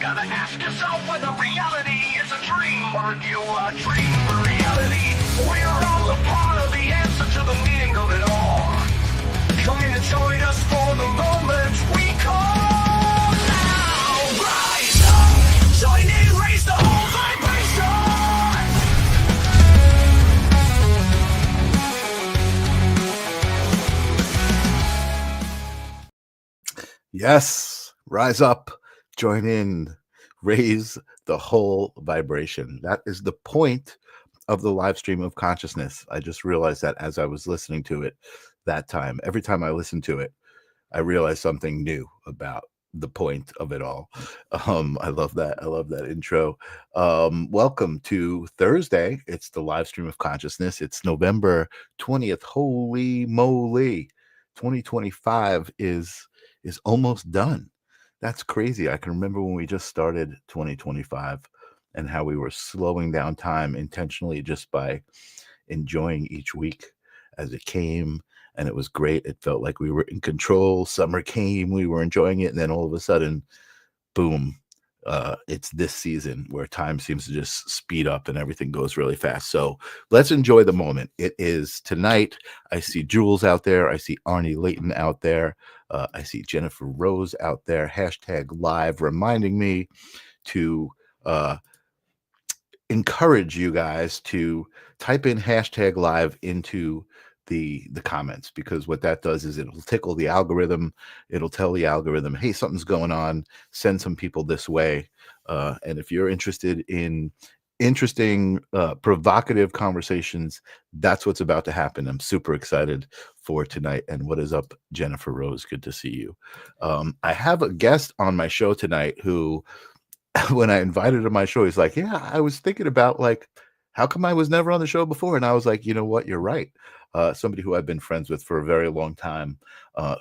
gotta ask yourself whether reality is a dream or you a dream for reality. We're all a part of the answer to the meaning of it all. Join us for the moment we call now. Rise up, join in, raise the whole vibration. Yes, rise up, join in, raise the whole vibration. That is the point of the live stream of consciousness. I just realized that as I was listening to it that time. Every time I listen to it, I realize something new about the point of it all. I love that. I love that intro. Welcome to Thursday. It's the live stream of consciousness. It's November 20th. Holy moly. 2025 is almost done. That's crazy. I can remember when we just started 2025 and how we were slowing down time intentionally just by enjoying each week as it came. And it was great. It felt like we were in control. Summer came, we were enjoying it. And then all of a sudden, boom, it's this season where time seems to just speed up and everything goes really fast. So let's enjoy the moment. It is tonight. I see Jules out there. I see Arnie Layton out there. I see Jennifer Rose out there. Hashtag live, reminding me to encourage you guys to type in hashtag live into the comments, because what that does is it'll tickle the algorithm. It'll tell the algorithm, hey, something's going on, send some people this way. And if you're interested in interesting provocative conversations, that's what's about to happen. I'm super excited for tonight. And what is up, Jennifer Rose? Good to see you. I have a guest on my show tonight who, when I invited him to my show, he's like, yeah, I was thinking about, like, how come I was never on the show before? And I was like, you know what? You're right. Somebody who I've been friends with for a very long time,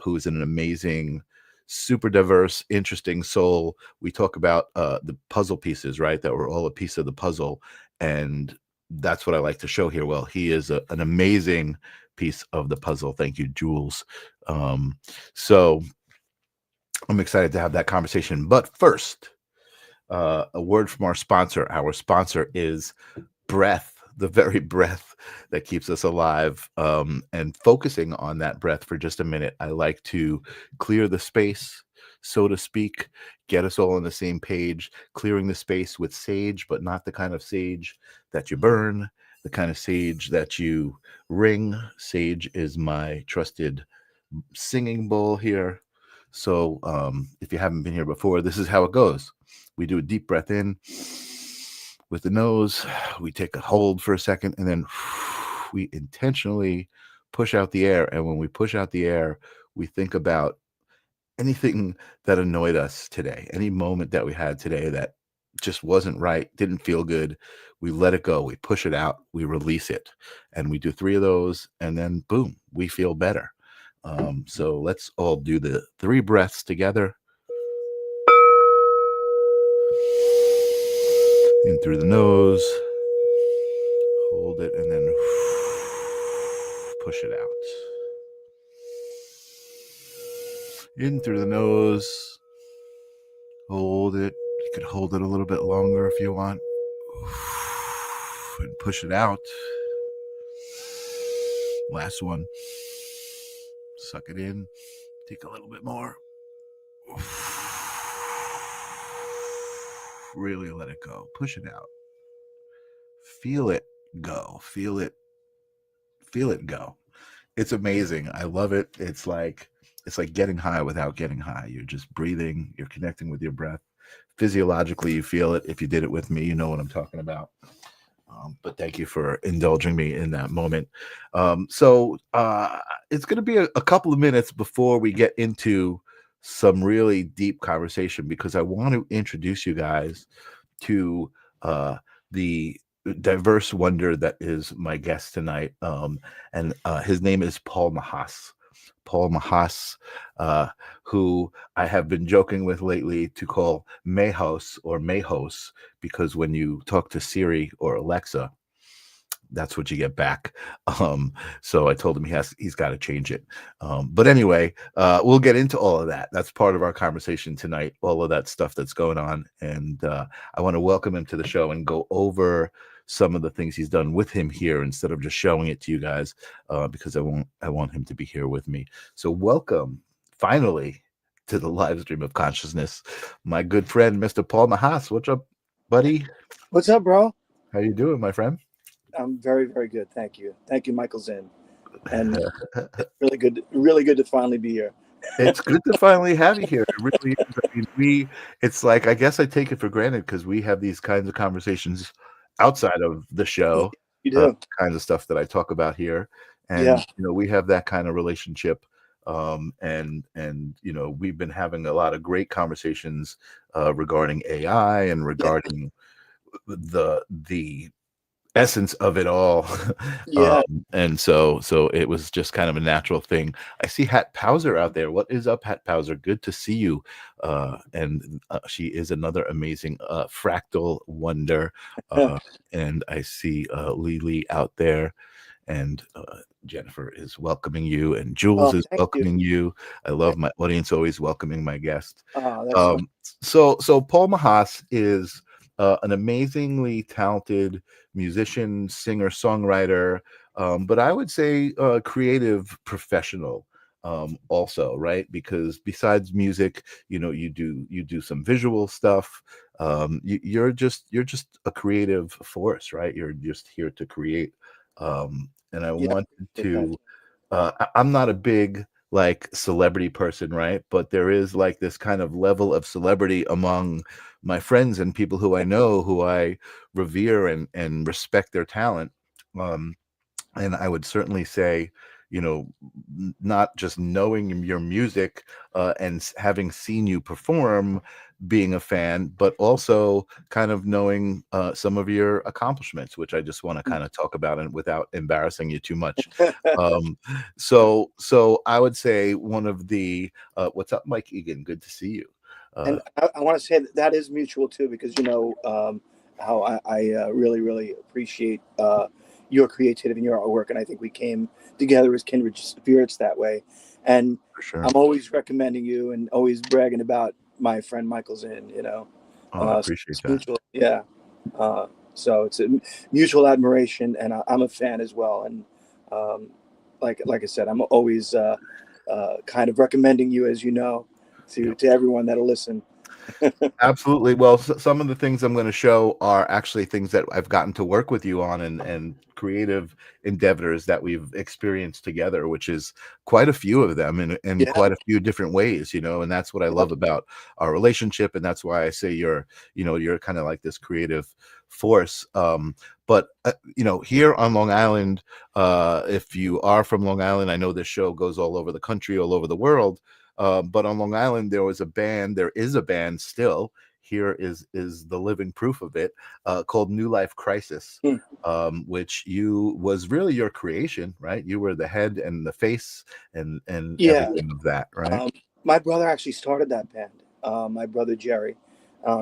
who's an amazing, super diverse, interesting soul. We talk about the puzzle pieces, right? That we're all a piece of the puzzle. And that's what I like to show here. Well, he is an amazing piece of the puzzle. Thank you, Jules. So I'm excited to have that conversation. But first, a word from our sponsor. Our sponsor is breath, the very breath that keeps us alive. And focusing on that breath for just a minute, I like to clear the space, so to speak, get us all on the same page, clearing the space with sage, but not the kind of sage that you burn, the kind of sage that you ring. Sage is my trusted singing bowl here. So if you haven't been here before, this is how it goes. We do a deep breath in with the nose. We take a hold for a second, and then we intentionally push out the air. And when we push out the air, we think about anything that annoyed us today, any moment that we had today that just wasn't right, didn't feel good. We let it go. We push it out. We release it. And we do 3 of those, and then boom, we feel better. So let's all do the 3 breaths together. In through the nose, hold it, and then push it out. In through the nose, hold it. You could hold it a little bit longer if you want. And push it out. Last one. Suck it in. Take a little bit more. Really let it go. Push it out. Feel it go. Feel it go. It's amazing. I love it. It's like getting high without getting high. You're just breathing. You're connecting with your breath. Physiologically, you feel it. If you did it with me, you know what I'm talking about. But thank you for indulging me in that moment. So it's going to be a couple of minutes before we get into some really deep conversation, because I want to introduce you guys to the diverse wonder that is my guest tonight. And his name is Paul Mahos. Paul Mahos, who I have been joking with lately to call Mahos or Mahos, because when you talk to Siri or Alexa, that's what you get back. So I told him he's got to change it. But anyway, we'll get into all of that. That's part of our conversation tonight, all of that stuff that's going on. And I want to welcome him to the show and go over some of the things he's done with him here instead of just showing it to you guys, because I want him to be here with me. So welcome finally to the live stream of consciousness, my good friend, Mr. Paul Mahos. What's up, buddy? What's up, bro? How you doing, my friend? I'm very, very good. Thank you. Thank you, Michael Zinn. And it's really good to finally be here. It's good to finally have you here. It really is. I mean, it's like, I guess I take it for granted because we have these kinds of conversations outside of the show. You do. Kinds of stuff that I talk about here. And, Yeah. we have that kind of relationship. And we've been having a lot of great conversations regarding AI and regarding the essence of it all. Yeah. And so it was just kind of a natural thing. I see Hat Powser out there. What is up, Hat Powser? Good to see you. And she is another amazing fractal wonder. And I see Lily out there, and Jennifer is welcoming you, and Jules is welcoming you. I love my audience always welcoming my guest. So Paul Mahos is an amazingly talented musician, singer, songwriter, but I would say creative professional also, right? Because besides music, you do some visual stuff. You're just a creative force, right? You're just here to create. And I wanted to. I'm not a big like celebrity person, right? But there is like this kind of level of celebrity among my friends and people who I know, who I revere and respect their talent. And I would certainly say, not just knowing your music and having seen you perform, being a fan, but also kind of knowing some of your accomplishments, which I just want to kind of talk about, and without embarrassing you too much. So I would say one of the what's up, Mike Egan? Good to see you. And I want to say that is mutual too, because how I really, really appreciate your creativity and your artwork, and I think we came together as kindred spirits that way. And For sure. I'm always recommending you and always bragging about my friend Michael Zinn. I appreciate that. Mutual, yeah. So it's a mutual admiration, and I'm a fan as well. And like I said, I'm always kind of recommending you, as to everyone that'll listen. Absolutely. Well, some of the things I'm going to show are actually things that I've gotten to work with you on, and creative endeavors that we've experienced together, which is quite a few of them in quite a few different ways, and that's what I love about our relationship. And that's why I say you're kind of like this creative force. But here on Long Island, if you are from Long Island, I know this show goes all over the country, all over the world. But on Long Island, there is a band still. Here is the living proof of it, called New Life Crisis, which was really your creation, right? You were the head and the face and everything of that, right? My brother actually started that band, my brother Jerry.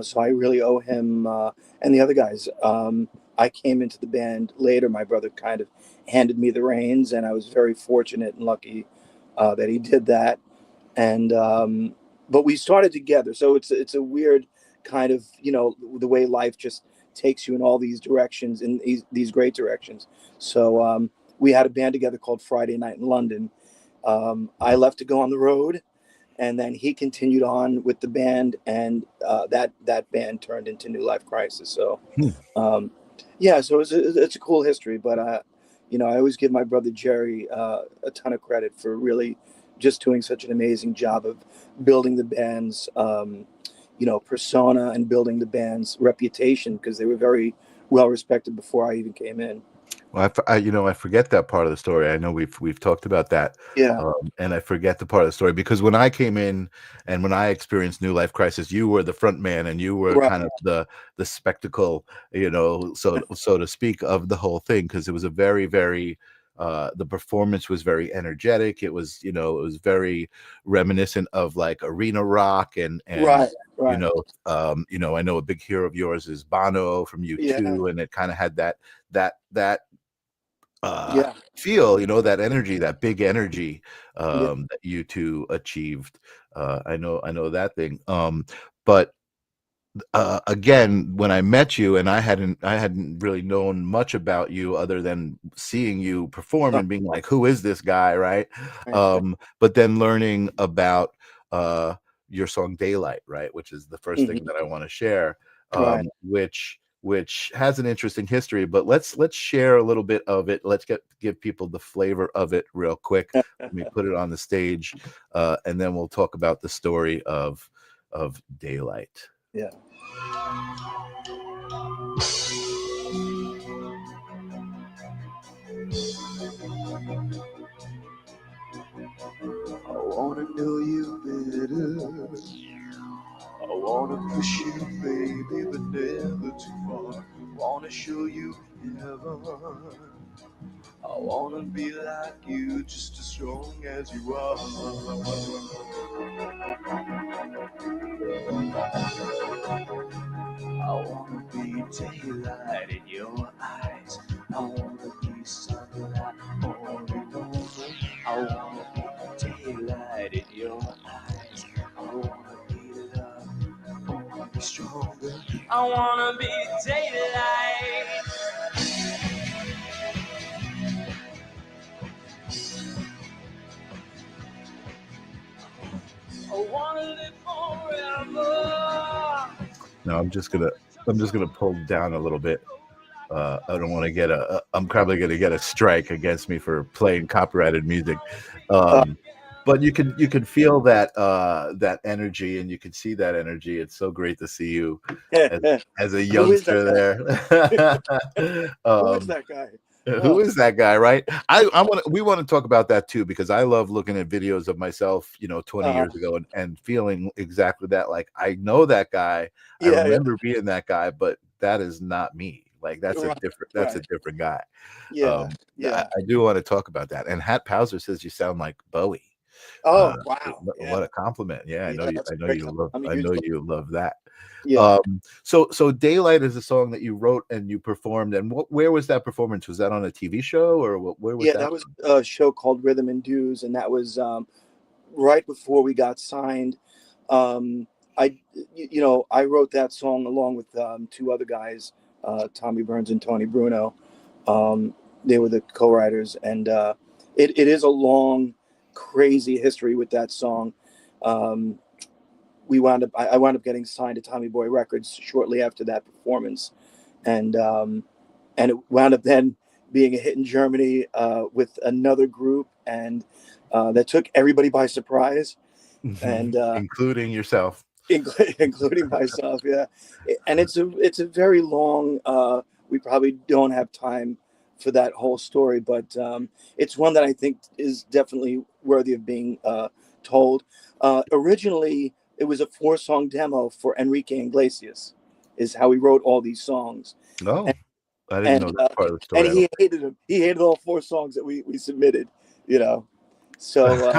So I really owe him and the other guys. I came into the band later. My brother kind of handed me the reins, and I was very fortunate and lucky that he did that. And but we started together, so it's a weird kind of the way life just takes you in all these directions, in these great directions. So we had a band together called Friday Night in London. I left to go on the road, and then he continued on with the band, and that band turned into New Life Crisis. So so it's a cool history. But I always give my brother Jerry a ton of credit for really just doing such an amazing job of building the band's, persona, and building the band's reputation, because they were very well respected before I even came in. Well, I forget that part of the story. I know we've talked about that. Yeah. And I forget the part of the story, because when I came in and when I experienced New Life Crisis, you were the front man, and you were kind of the spectacle, so to speak, of the whole thing, because it was a very, very the performance was very energetic. It was, it was very reminiscent of like arena rock and right. I know a big hero of yours is Bono from U2, and it kind of had that Yeah. feel, that energy, that big energy Yeah. that you two achieved. I know that thing. But again, when I met you, and I hadn't really known much about you other than seeing you perform Oh, and being like, who is this guy, right? right. Right. But then learning about your song Daylight, right, which is the first thing Hmm. that I want to share, Right. which has an interesting history. But let's share a little bit of it. Let's give people the flavor of it real quick. Let me put it on the stage, and then we'll talk about the story of Daylight. Yeah. I wanna know you better. I wanna push you, baby, but never too far. Wanna show you heaven. I wanna be like you, just as strong as you are. I wanna be daylight in your eyes. I wanna be sunlight all alone. I wanna be daylight in your eyes. I wanna be love. I wanna be stronger. I wanna be daylight. I wanna live forever. No, I'm just gonna pull down a little bit. I don't want to get I'm probably gonna get a strike against me for playing copyrighted music. Uh, But you can feel that energy, and you can see that energy. It's so great to see you as, as a who is that youngster guy? there. Who is that guy? Who Oh, is that guy, right? We want to talk about that too, because I love looking at videos of myself, 20 uh, years ago, and feeling exactly that. Like, I know that guy, I yeah, yeah, remember being that guy, but that is not me. Like, right, that's a right. different guy. Yeah, I yeah. do want to talk about that. And Hat Powser says you sound like Bowie. Uh, Oh, wow. what Yeah, a compliment! Yeah, yeah. That's a I know great you comment. love, I'm a I huge know fan. you love that. Yeah, So Daylight is a song that you wrote and you performed. And where was that performance? Was that on a TV show, or where was yeah. that That was from? a show called Rhythm and Dues, and that was right before we got signed. Um, I wrote that song along with two other guys, Tommy Burns and Tony Bruno. Um, they were the co-writers, and it is a long, crazy history with that song. Um, I wound up getting signed to Tommy Boy Records shortly after that performance, and it wound up then being a hit in Germany with another group, and that took everybody by surprise, and Including yourself. including myself. Yeah, and it's a very long. We probably don't have time for that whole story, but it's one that I think is definitely worthy of being told. Originally, it was a 4-song demo for Enrique Iglesias, is how he wrote all these songs, Oh, I didn't and know that part of the and story. he hated them. He hated all 4 songs that we submitted. You know, so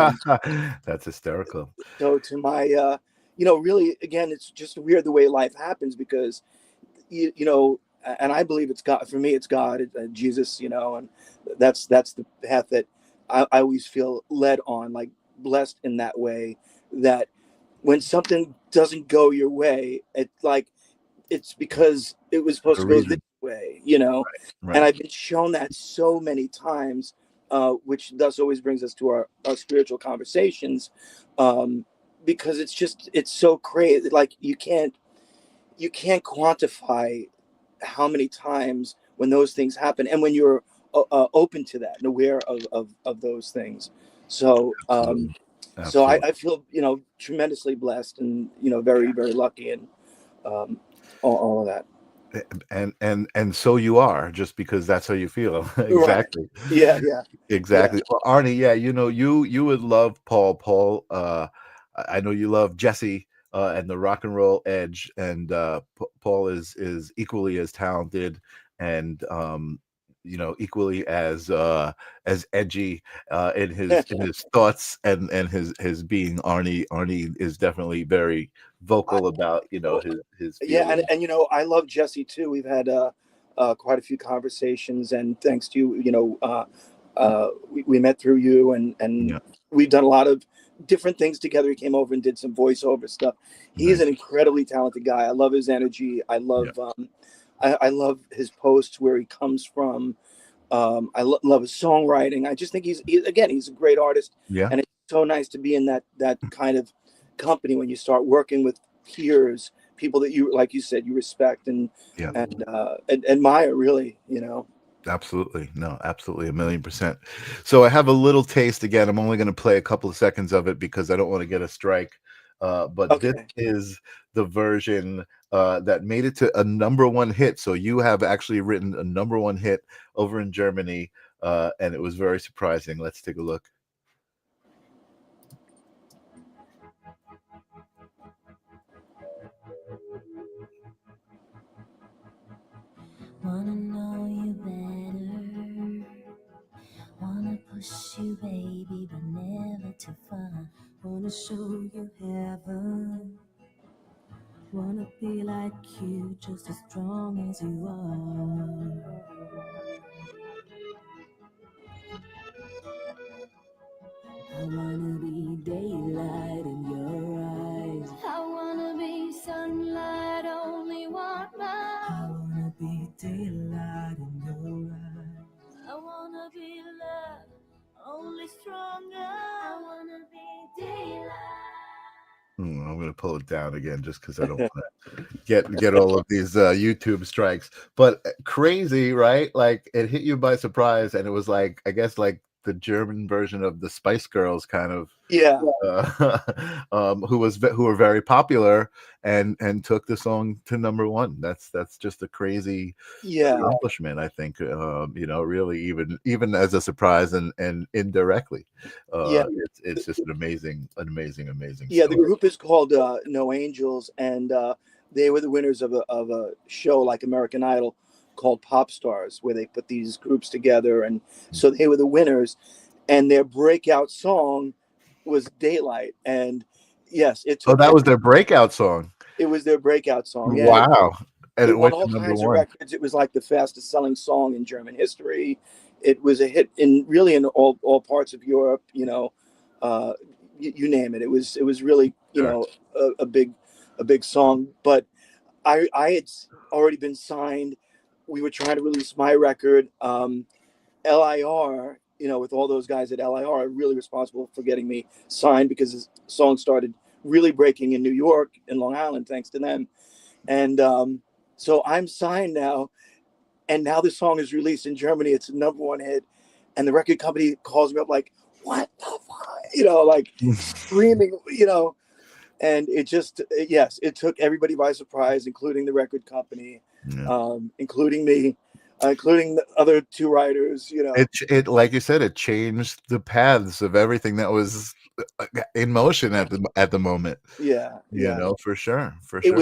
That's hysterical. so to my really, again, it's just weird the way life happens, because and I believe it's God. For me, it's God, Jesus, and that's the path that I always feel led on, like blessed in that way, that when something doesn't go your way, it's because it was supposed The to go this reason, way. And right? I've been shown that so many times, which thus always brings us to our spiritual conversations, um, because it's so crazy. Like you can't quantify how many times when those things happen, and when you're open to that and aware of those things. So Absolutely, so I, absolutely. I feel tremendously blessed, and very, very lucky, and um, all of that. And so you are, just because that's how you feel. Right. Exactly. Yeah, yeah, yeah. Exactly. Well, Arnie, yeah, you would love Paul. I know you love Jesse, and the rock and roll edge, and Paul is equally as talented, and equally as edgy in his thoughts, and his being. Arnie is definitely very I, vocal about his yeah, and feelings. I love Jesse too. We've had quite a few conversations, and thanks to you, we met through you, and Yeah. we've done a lot of different things together. He came over and did some voiceover stuff. He's Nice. an incredibly talented guy. I love his energy. I love Yeah. I love his posts, where he comes from. I love his songwriting. I just think he's a great artist, Yeah. and it's so nice to be in that kind of company when you start working with peers, people that you, like you said, you respect and Yeah. admire, really. You know. Absolutely. No, absolutely. 1,000,000%. So I have a little taste again. I'm only going to play a couple of seconds of it because I don't want to get a strike. But this Okay. is the version that made it to a #1 hit. So you have actually written a #1 hit over in Germany, and it was very surprising. Let's take a look. Wanna know you better. Wanna push you, baby, but never too far. Wanna show you heaven. Wanna be like you, just as strong as you are. I wanna be daylight in your eyes. I wanna be sunlight, only want mine. I wanna be daylight in your eyes. I wanna be love, only stronger. I wanna be daylight. I'm going to pull it down again just because I don't want to get all of these YouTube strikes. But crazy, right? Like it hit you by surprise, and it was like, I guess, like the German version of the Spice Girls, kind of, Yeah. who were very popular and took the song to #1. That's just a crazy Yeah. accomplishment, I think. Really, even as a surprise and indirectly, Yeah. it's just an amazing Yeah. The story. group is called No Angels, and they were the winners of a show like American Idol called Pop Stars, where they put these groups together, and so they were the winners. And their breakout song was Daylight, and yes, it Oh, took that was their breakout song. it was their breakout song. Yeah, Wow. And it it won went all to kinds of #1. records. It was like the fastest selling song in German history. It was a hit in all parts of Europe. Uh, you name it. It was really Sure. a big song. But I had already been signed. We were trying to release my record. LIR, with all those guys at LIR, are really responsible for getting me signed, because the song started really breaking in New York and Long Island, thanks to them. And so I'm signed now, and now the song is released in Germany. It's a #1 hit, and the record company calls me up like, "What the fuck?" Like screaming, And it just, yes, it took everybody by surprise, including the record company, Yeah. including me, including the other two writers. It like you said, it changed the paths of everything that was in motion at the moment. Yeah, yeah. For sure, for It sure.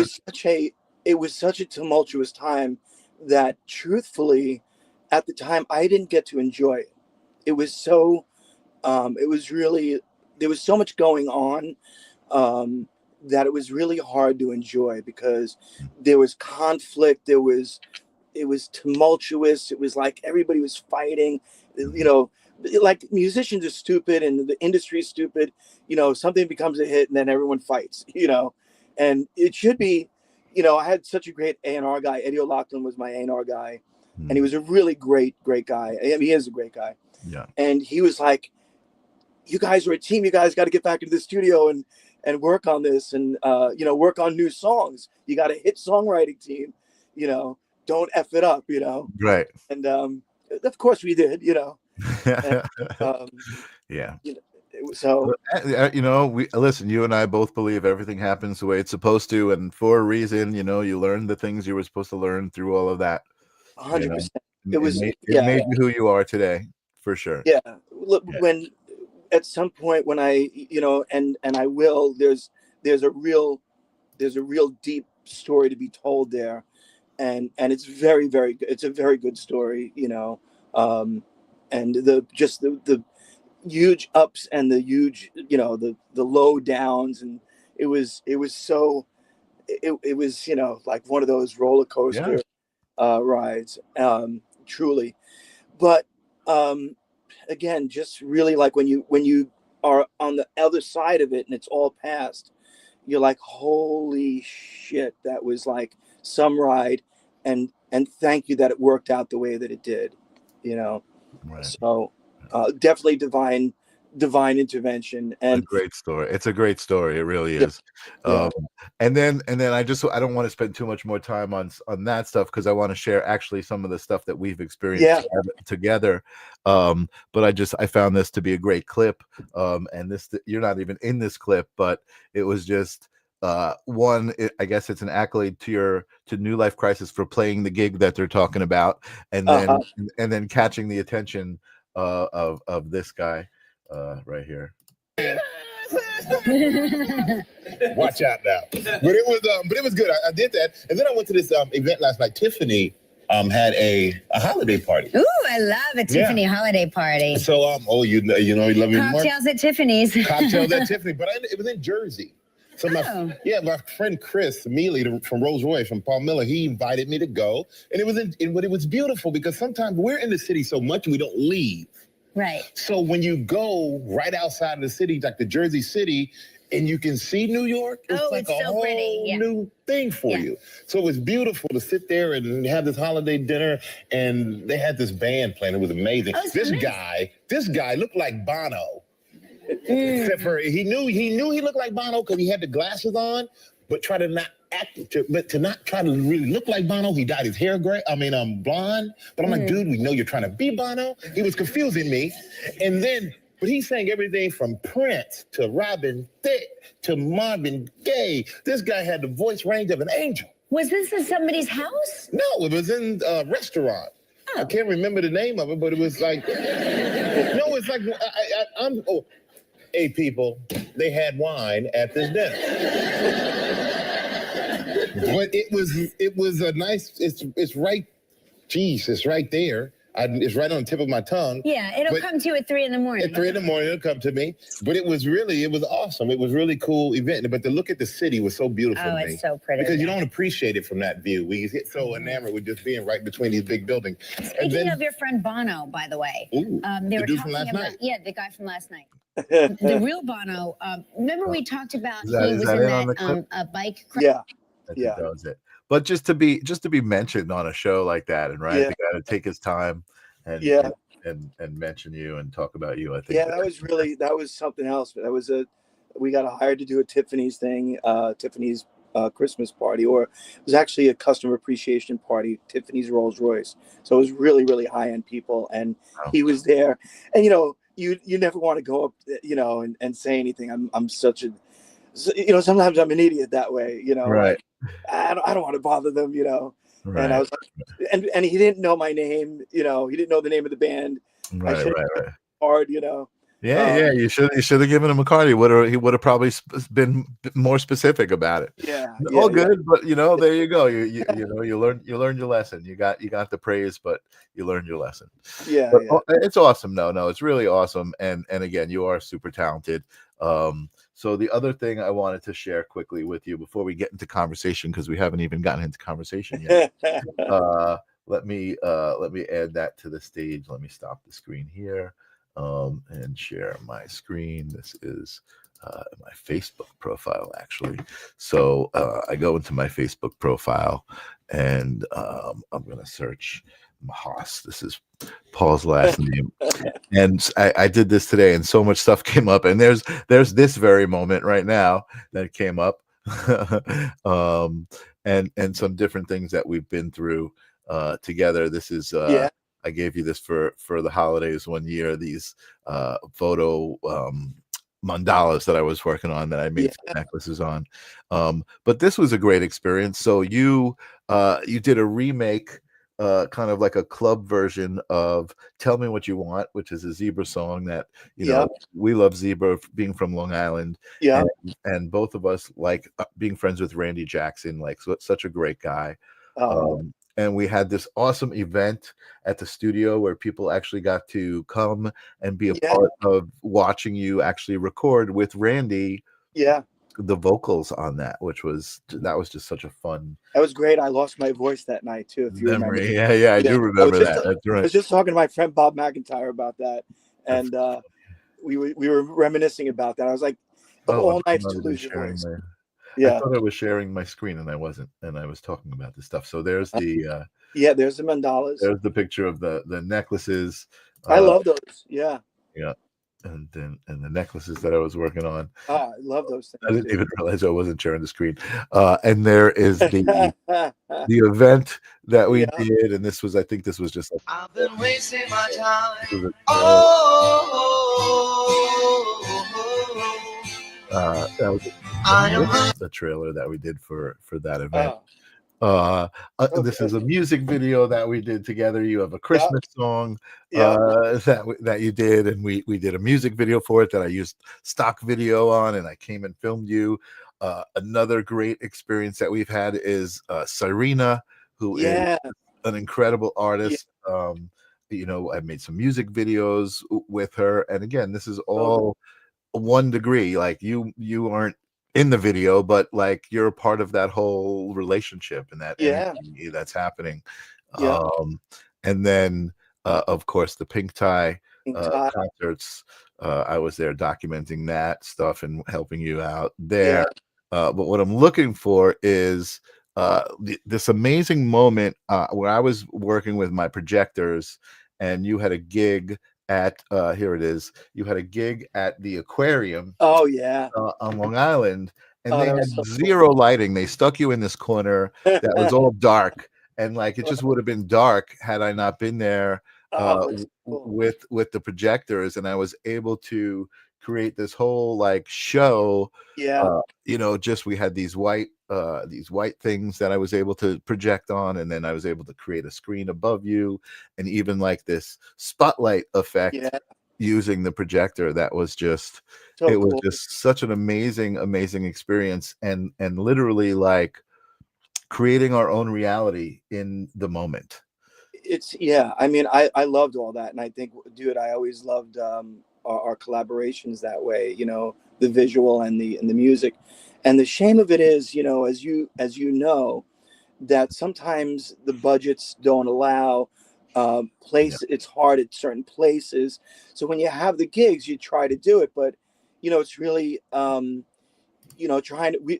was such a tumultuous time that, truthfully, at the time, I didn't get to enjoy it. It was so, it was really, there was so much going on, that it was really hard to enjoy, because there was conflict. It was tumultuous. It was like everybody was fighting, like musicians are stupid and the industry is stupid. Something becomes a hit and then everyone fights, and it should be, I had such a great A&R guy. Eddie O'Loughlin was my A&R guy, and he was a really great guy. I mean, he is a great guy. Yeah. And he was like, "You guys are a team. You guys got to get back into the studio and work on this, and work on new songs. You got a hit songwriting team. Don't F it up. Right. And of course we did. And, Yeah. so We listen. You and I both believe everything happens the way it's supposed to, and for a reason. You learn the things you were supposed to learn through all of that. 100%. It It was, made yeah, you who you are today, for sure. yeah. Look, Yeah. when at some point when I, and I will, there's a real deep story to be told there, and it's very, very good. It's a very good story, and the huge ups and the huge, the low downs, and it was so, it was, like one of those roller Yeah. coaster rides, truly. But again, just really like when you are on the other side of it and it's all past, you're like, holy shit, that was like some ride, and thank you that it worked out the way that it did, you know. Right. So definitely divine intervention. A And great story. It's a great story. It really yeah, is. yeah, And then I don't want to spend too much more time on that stuff, because I want to share actually some of the stuff that we've experienced together. But I found this to be a great clip. And this, you're not even in this clip, but it was just I guess it's an accolade to New Life Crisis for playing the gig that they're talking about, and then catching the attention of this guy right here. Watch out now. But it was good. I did that, and then I went to this event last night. Tiffany had a holiday party. Ooh, I love a Tiffany holiday party. So you love me. Cocktails at Tiffany's. Cocktails at Tiffany, but it was in Jersey. So my friend Chris Mealy from Rolls Royce, from Paul Miller, he invited me to go, and it was beautiful, because sometimes we're in the city so much and we don't leave. Right. So when you go right outside of the city, like the Jersey City, and you can see New York, it's like a whole new thing for you. So it was beautiful to sit there and have this holiday dinner, and they had this band playing. It was amazing. Oh, this guy looked like Bono. Except for he knew he looked like Bono because he had the glasses on, but to not try to really look like Bono, he dyed his hair blonde. But I'm like, dude, we know you're trying to be Bono. He was confusing me. And then, but he sang everything from Prince to Robin Thicke to Marvin Gaye. This guy had the voice range of an angel. Was this in somebody's house? No, it was in a restaurant. I can't remember the name of it, but it was like, hey people, they had wine at this dinner. But it was a nice, it's right there. It's right on the tip of my tongue. Yeah, it'll come to you at 3 a.m. At 3 a.m, it'll come to me. But it was awesome. It was really cool event. But to look at the city was so beautiful to me. Oh, it's so pretty. Because you don't appreciate it from that view. We get so enamored with just being right between these big buildings. Speaking of your friend Bono, by by the way. Ooh, they the were dude talking from last about, night. Yeah, the guy from last night. The real Bono. Remember we talked about he was in that bike crash? Yeah. Yeah. That was it. But just to be mentioned on a show like that, and the guy to take his time and mention you and talk about you, I think. Yeah, that was something else. We got hired to do a Tiffany's thing, Tiffany's Christmas party, or it was actually a customer appreciation party, Tiffany's Rolls Royce. So it was really, really high end people, and he was there. And you never want to go up, and say anything. I'm such a, sometimes I'm an idiot that way, Right. Like, I don't want to bother them, Right. And I was like, and he didn't know my name, he didn't know the name of the band. Right. Hard, Yeah, you should have given him a card. He would have probably been more specific about it. All good, but there you go. You learned your lesson. You got the praise, but you learned your lesson. It's awesome. No, it's really awesome. And again, you are super talented. So the other thing I wanted to share quickly with you before we get into conversation, because we haven't even gotten into conversation yet. Let me add that to the stage. Let me stop the screen here. And share my screen. This is my Facebook profile, actually. So I go into my Facebook profile, and I'm going to search Mahos. This is Paul's last name. And I did this today, and so much stuff came up. And there's this very moment right now that came up, and some different things that we've been through together. This is I gave you this for the holidays one year, these photo mandalas that I was working on that I made some necklaces on. But this was a great experience. So you did a remake, kind of like a club version of Tell Me What You Want, which is a Zebra song that, we love Zebra, being from Long Island. And both of us like being friends with Randy Jackson, like such a great guy. And we had this awesome event at the studio where people actually got to come and be a part of watching you actually record with Randy. the vocals on that, which was just such a fun. That was great. I lost my voice that night too, if you remember. Yeah, I do remember that. That's right. I was just talking to my friend Bob McIntyre about that, and we were reminiscing about that. I was like, of all nights to lose your voice. I thought I was sharing my screen, and I wasn't, and I was talking about this stuff. So there's the there's the mandalas. There's the picture of the necklaces. I love those. Yeah. And the necklaces that I was working on. I love those things. I didn't even realize I wasn't sharing the screen. And there is the event that we did, and this was, I think this was just like, I've been wasting my time. That was the trailer that we did for that event. This is a music video that we did together. You have a Christmas song that you did, and we did a music video for it that I used stock video on, and I came and filmed you. Another great experience that we've had is Serena, who is an incredible artist. You know, I made some music videos with her, and again, this is all 1 degree. Like you aren't in the video, but like you're a part of that whole relationship and that energy that's happening. And then of course the Pink Tie concerts, I was there documenting that stuff and helping you out there. But what I'm looking for is this amazing moment where I was working with my projectors, and you had a gig at here it is. You had a gig at the aquarium. On Long Island, and they had zero lighting. They stuck you in this corner that was all dark, and like it just would have been dark had I not been there with the projectors, and I was able to create this whole like show. You know, just we had these white things that I was able to project on, and then I was able to create a screen above you, and even like this spotlight effect using the projector. That was just was just such an amazing experience, and literally like creating our own reality in the moment. It's I mean, I loved all that, and I think, dude, I always loved our collaborations that way, you know, the visual and the music. And the shame of it is, you know, as you know, that sometimes the budgets don't allow it's hard at certain places. So when you have the gigs, you try to do it, but you know, it's really you know,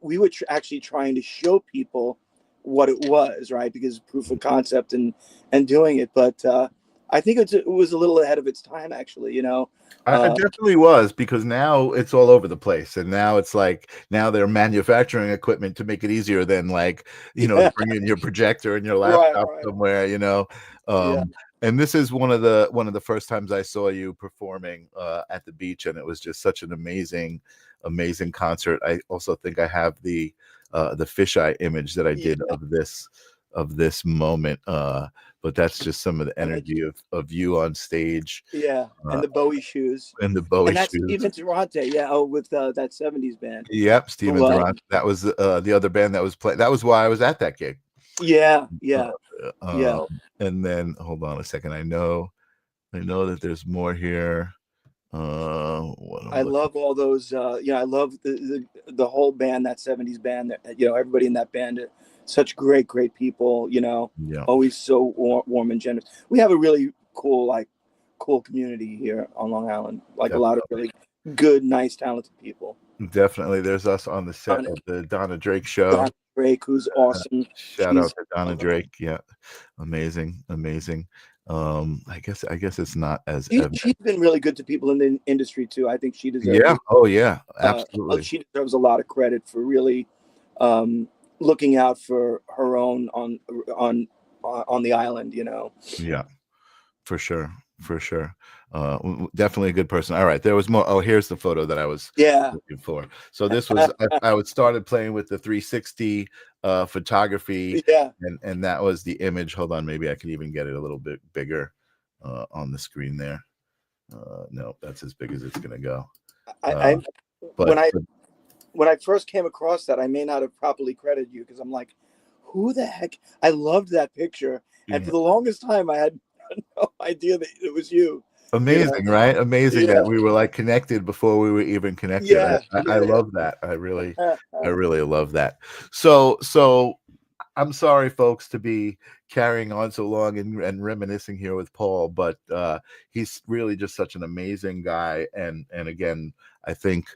we were actually trying to show people what it was, right? Because proof of concept and doing it. But I think it was a little ahead of its time, actually, you know. I definitely was, because now it's all over the place, and now it's like they're manufacturing equipment to make it easier than like, you know, bring in your projector and your laptop somewhere, you know. And this is one of the first times I saw you performing at the beach, and it was just such an amazing concert. I also think I have the fisheye image that I did of this moment. But that's just some of the energy of you on stage. And the Bowie shoes. And the Bowie that's shoes. Steven Durante, with that 70s band. Yep, Steven Durante. That was the other band that was playing. That was why I was at that gig. And then hold on a second. I know that there's more here. I love all those. I love the whole band, that 70s band. You know, everybody in that band. Such great people, you know, always so warm and generous. We have a really cool community here on Long Island, like a lot of really good, nice, talented people. Definitely. There's us on the set of the Donna Drake show. Donna Drake, who's awesome. Shout out to Donna Drake. Yeah. Amazing. I guess it's not as she's been really good to people in the industry too. I think she deserves absolutely. She deserves a lot of credit for really looking out for her own on the island, you know. Yeah, for sure. Definitely a good person. All right, there was more. Oh, here's the photo that I was looking for. So this was I started playing with the 360 photography, and that was the image. Hold on, maybe I can even get it a little bit bigger on the screen there. No, that's as big as it's gonna go. When I first came across that, I may not have properly credited you, because I'm like, who the heck? I loved that picture. And for the longest time, I had no idea that it was you. You know? Amazing, right? Amazing Yeah. that we were like connected before we were even connected. Yeah. I Yeah. love that. I really love that. So I'm sorry, folks, to be carrying on so long and reminiscing here with Paul, but he's really just such an amazing guy. And again, I think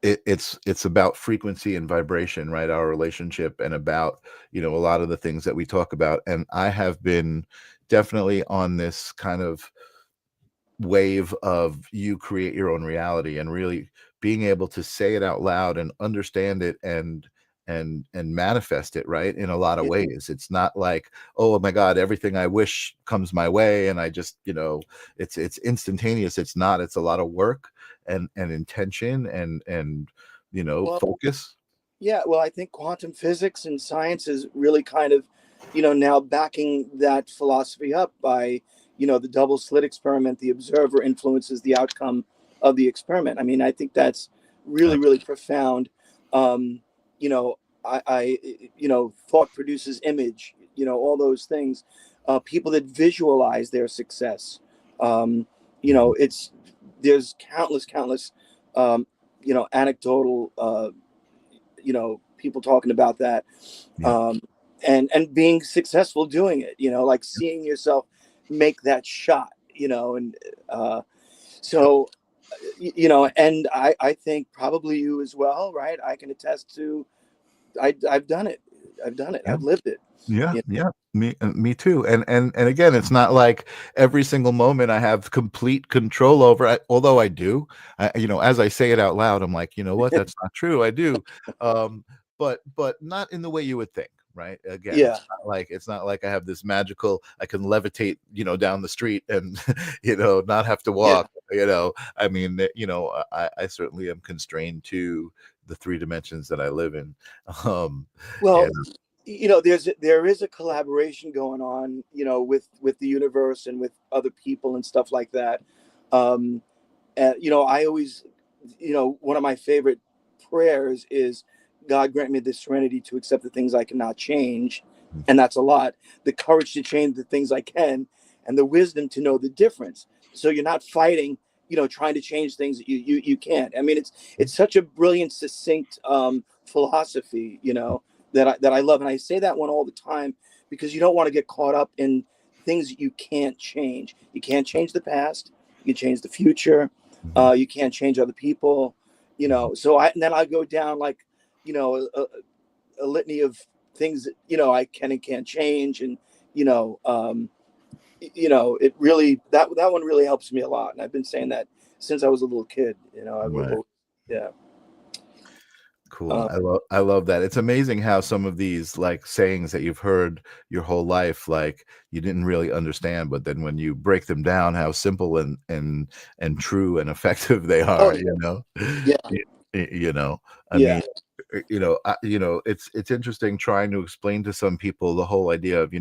it's about frequency and vibration, right? Our relationship, and about, a lot of the things that we talk about. And I have been definitely on this kind of wave of you create your own reality, and really being able to say it out loud and understand it and manifest it, right, in a lot of Yeah. ways. It's not like, oh my God, everything I wish comes my way and I just, it's instantaneous. It's not. It's a lot of work and intention and Well, focus. yeah, well, I think quantum physics and science is really kind of, now backing that philosophy up by, the double slit experiment. The observer influences the outcome of the experiment. I mean, I think that's really, really profound. You know, thought produces image. All those things. People that visualize their success. It's there's countless, anecdotal. People talking about that, Yeah. and being successful doing it, like seeing yourself make that shot, and so and I think probably you as well, right? I can attest to, I've done it. Yeah. I've lived it. Yeah, you yeah, me too. And again, it's not like every single moment I have complete control over. Although I do, as I say it out loud, I'm like, you know what? That's not true. I do, um, but not in the way you would think. Right? Again, Yeah. it's not like I have this magical. I can levitate, down the street and not have to Yeah. walk. I mean, I certainly am constrained to the 3 dimensions that I live in. Um, Well, and there is a collaboration going on, with the universe and with other people and stuff like that. Um, I always, one of my favorite prayers is, God grant me the serenity to accept the things I cannot change, and that's a lot. The courage to change the things I can, and the wisdom to know the difference. So you're not fighting, trying to change things that you can't. I mean, it's such a brilliant, succinct philosophy, that I love, and I say that one all the time because you don't want to get caught up in things that you can't change. You can't change the past. You can change the future. You can't change other people. So and then I go down like, a litany of things that I can and can't change, and it really, that one really helps me a lot, and I've been saying that since I was a little kid. Right. Yeah. Cool. I love that. It's amazing how some of these like sayings that you've heard your whole life, like you didn't really understand, but then when you break them down, how simple and true and effective they are. Yeah. I Yeah. mean, it's interesting trying to explain to some people the whole idea of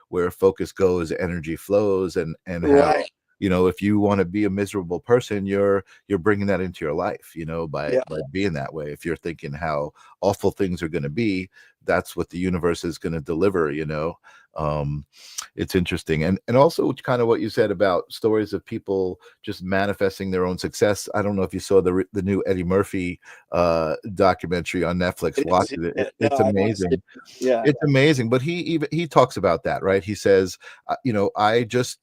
where focus goes, energy flows, and how Right. if you want to be a miserable person, you're bringing that into your life, by Yeah. being that way. If you're thinking how awful things are going to be, that's what the universe is going to deliver. It's interesting, and also kind of what you said about stories of people just manifesting their own success. I don't know if you saw the new Eddie Murphy documentary on Netflix. Watch it. No, It's I want to see amazing. it. Yeah. It's amazing. But he talks about that, right? He says, I just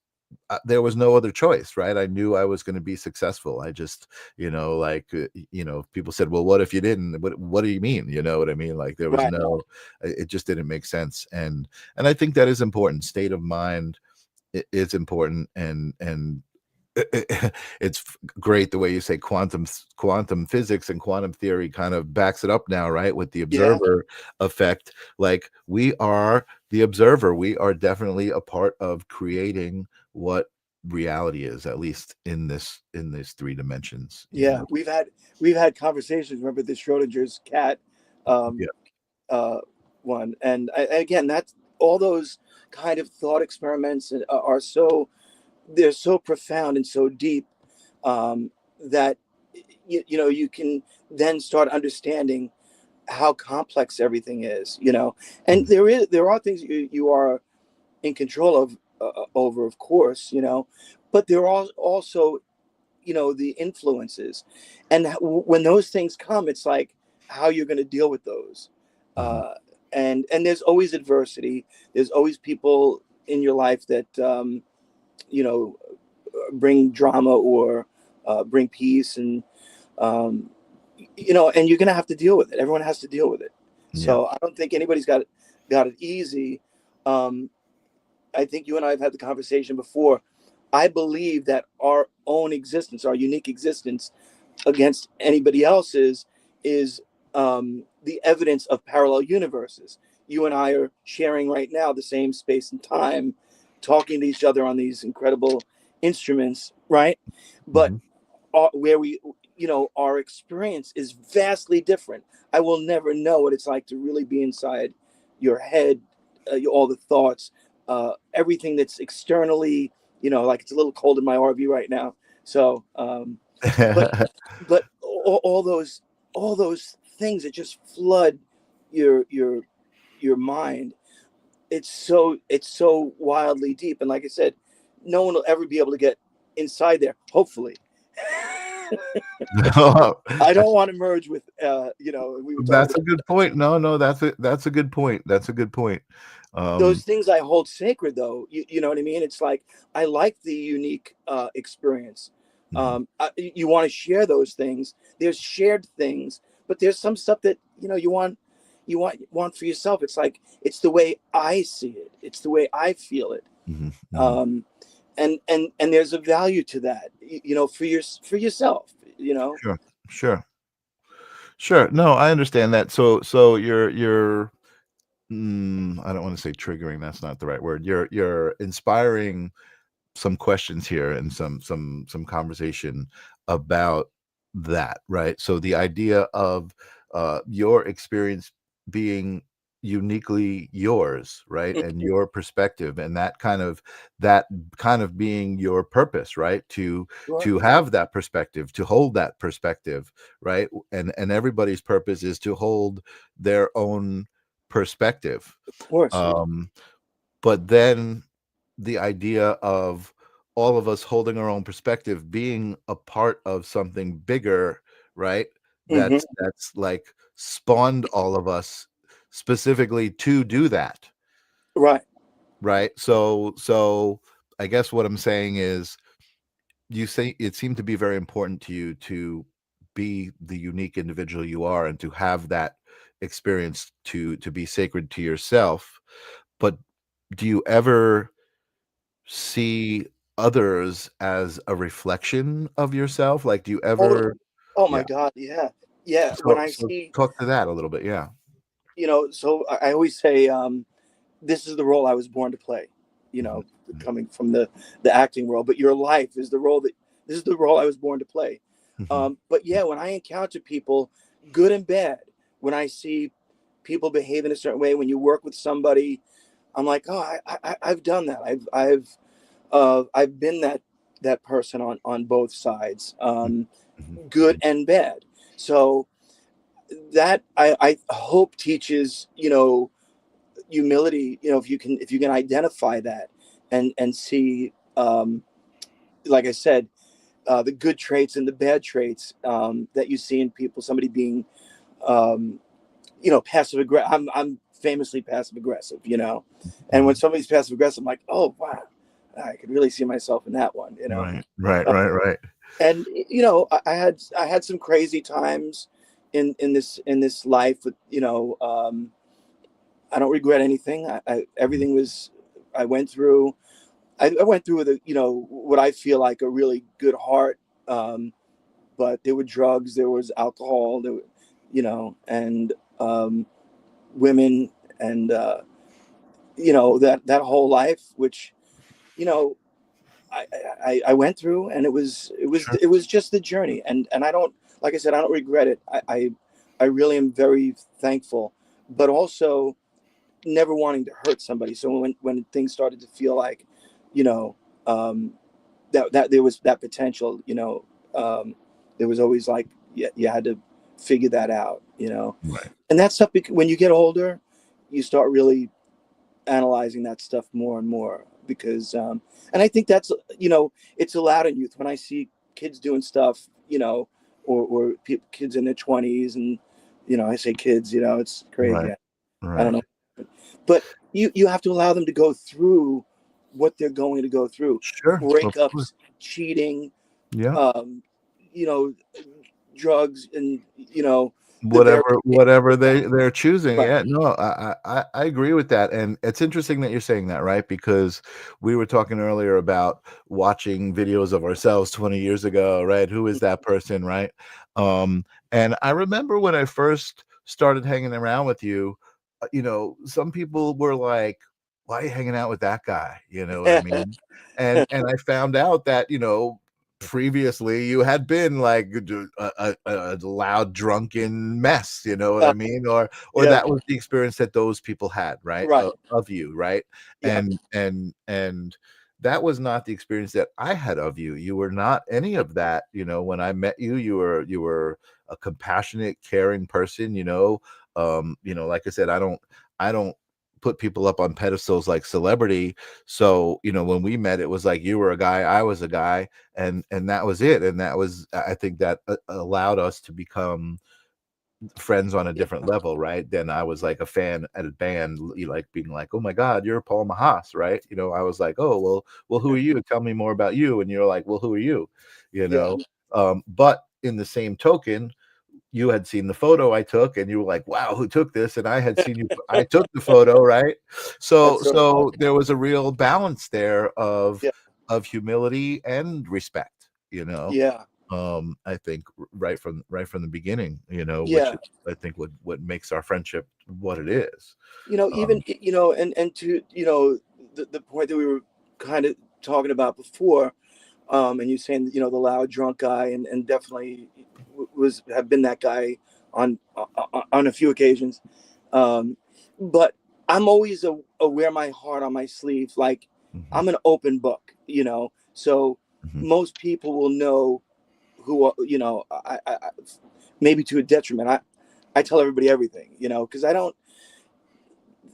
there was no other choice, right? I knew I was going to be successful. I just, people said, well, what if you didn't? What do you mean? You know what I mean? Like there was Right. it just didn't make sense. And I think that is important. State of mind is important. And it's great the way you say quantum physics and quantum theory kind of backs it up now, right? With the Yeah. observer effect. Like we are the observer. We are definitely a part of creating what reality is, at least in these 3 dimensions. Yeah. We've had conversations. Remember the Schrodinger's cat Yeah. one, and again, that's all those kind of thought experiments are they're so profound and so deep, that you can then start understanding how complex everything is, and there are things you are in control of, over, of course, you know, but there are also, you know, the influences, and when those things come, it's like how you're going to deal with those. And there's always adversity. There's always people in your life that you know, bring drama or bring peace, and you know, and you're going to have to deal with it. Everyone has to deal with it. So I don't think anybody's got it easy. I think you and I have had the conversation before. I believe that our own existence, our unique existence against anybody else's, is the evidence of parallel universes. You and I are sharing right now the same space and time, talking to each other on these incredible instruments, right? But where we, you know, our experience is vastly different. I will never know what it's like to really be inside your head, all the thoughts, everything that's externally, you know, like it's a little cold in my RV right now. So, but all those things that just flood your mind. It's so wildly deep, and like I said, no one will ever be able to get inside there. Hopefully. I don't want to merge with you know, we were talking That's a good point. No, that's a good point. That's a good point. Those things I hold sacred, though. You know what I mean? It's like I like the unique experience. You want to share those things. There's shared things, but there's some stuff that, you know, you want for yourself. It's like, it's the way I see it. It's the way I feel it. And there's a value to that, you know, for yourself, you know. Sure. No, I understand that. So you're I don't want to say triggering. That's not the right word. You're inspiring some questions here and some conversation about that, right? So the idea of your experience being uniquely yours, right, and your perspective, and that kind of being your purpose, right, to have that perspective, to hold that perspective, right, and everybody's purpose is to hold their own perspective, of course. But then the idea of all of us holding our own perspective being a part of something bigger, right, that's like spawned all of us specifically to do that, right. So I guess what I'm saying is, you say it seemed to be very important to you to be the unique individual you are and to have that experience to be sacred to yourself, but do you ever see others as a reflection of yourself? Like, do you ever Oh my God, yeah. When I so see, talk to that a little bit. you know, so I always say, this is the role I was born to play, you know, coming from the acting world, but your life is this is the role I was born to play. But yeah, when I encounter people, good and bad, when I see people behave in a certain way, when you work with somebody, I'm like, oh, I've done that. I've been that person on both sides, good and bad. So that I hope teaches, you know, humility, you know, if you can identify that and see, like I said, the good traits and the bad traits that you see in people. Somebody being, you know, passive aggressive. I'm famously passive aggressive, you know, and when somebody's passive aggressive, I'm like, oh wow, I could really see myself in that one, you know. Right. And you know, I had some crazy times in this life with, you know, I don't regret anything. Everything was, I went through with a, you know, what I feel like a really good heart. But there were drugs, there was alcohol, there were, you know, and women, and you know, that whole life, which, you know, I went through, and it was just the journey, and I don't, like I said, I don't regret it. I really am very thankful, but also never wanting to hurt somebody. So when things started to feel like, you know, that there was that potential, you know, there was always like, you had to figure that out, you know. And that's stuff, when you get older, you start really analyzing that stuff more and more because, and I think that's, you know, it's allowed in youth. When I see kids doing stuff, you know, or kids in their 20s, and, you know, I say kids, you know, it's crazy. Right. I don't know. But you have to allow them to go through what they're going to go through. Sure. Breakups, cheating, Yeah. you know, drugs, and, you know, whatever they're choosing. Right. Yeah, no, I agree with that. And it's interesting that you're saying that, right? Because we were talking earlier about watching videos of ourselves 20 years ago, right? Who is that person, right? And I remember when I first started hanging around with you, you know, some people were like, why are you hanging out with that guy? You know what I mean? And I found out that, you know, previously you had been like a loud drunken mess, you know what I mean, or Yeah. that was the experience that those people had, right, Right. of you, right? Yeah. And that was not the experience that I had of you. You were not any of that. You know, when I met you, you were a compassionate, caring person, you know. Like I said, I don't put people up on pedestals like celebrity. So, you know, when we met, it was like you were a guy, I was a guy, and that was it. And that was, I think that allowed us to become friends on a different level, right? Then I was like a fan at a band, like being like, oh my God, you're Paul Mahos, right? You know, I was like, oh, well, who are you? Tell me more about you. And you're like, well, who are you? You know, but in the same token, you had seen the photo I took and you were like, wow, who took this? And I had seen you, I took the photo, right? So there was a real balance there of humility and respect, you know. Yeah. I think right from the beginning, you know, which Yeah. is, I think what makes our friendship what it is. You know, even, you know, and to, you know, the point that we were kind of talking about before, and you saying, you know, the loud drunk guy, and definitely have been that guy on a few occasions, but I'm always wear my heart on my sleeve, like I'm an open book, you know, so most people will know who, you know, I maybe to a detriment, I tell everybody everything, you know, because I don't,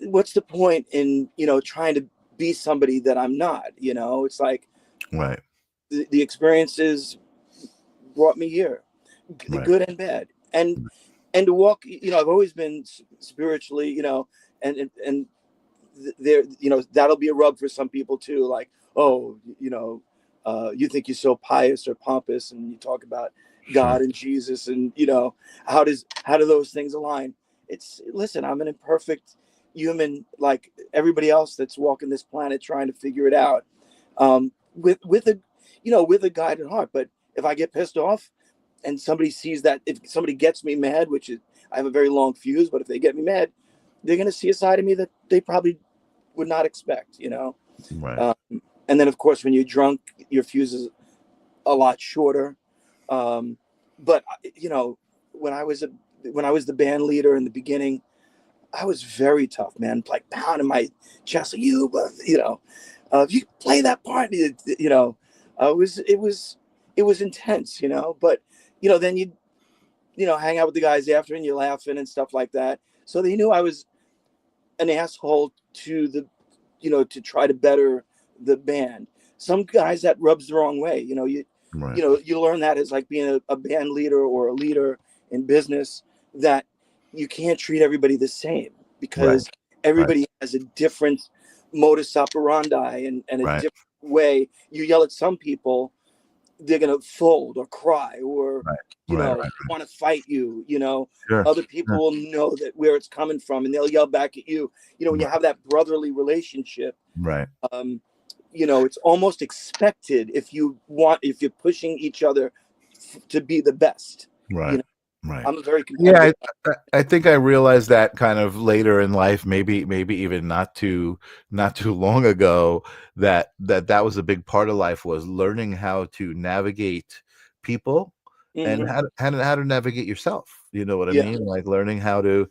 what's the point in, you know, trying to be somebody that I'm not, you know? It's like, right, the experiences brought me here, right, good and bad, and to walk, you know, I've always been spiritually, you know, and there, you know, that'll be a rub for some people too, like, oh, you know, you think you're so pious or pompous and you talk about God and Jesus, and, you know, how do those things align? It's, listen, I'm an imperfect human like everybody else that's walking this planet trying to figure it out, with a, you know, with a guided heart. But if I get pissed off and somebody sees that, if somebody gets me mad, which is, I have a very long fuse, but if they get me mad, they're going to see a side of me that they probably would not expect, you know? right. And then of course, when you're drunk, your fuse is a lot shorter. But you know, when I was the band leader in the beginning, I was very tough, man, like pounding my chest, like, you know, if you play that part, you know, it was intense, you know. But, you know, then you know, hang out with the guys after and you're laughing and stuff like that. So they knew I was an asshole to the, you know, to try to better the band. Some guys that rubs the wrong way, you know, you know, you learn that as like being a band leader or a leader in business, that you can't treat everybody the same, because everybody has a different modus operandi and a different way. You yell at some people, they're gonna fold or cry or you know, want to fight you, you know. Other people will know that where it's coming from and they'll yell back at you. You know, when you have that brotherly relationship, you know, it's almost expected if you're pushing each other to be the best. You know? I'm a very competitive. Yeah, I think I realized that kind of later in life, maybe even not too long ago, that was a big part of life, was learning how to navigate people and how to navigate yourself. You know what I mean? Like learning how to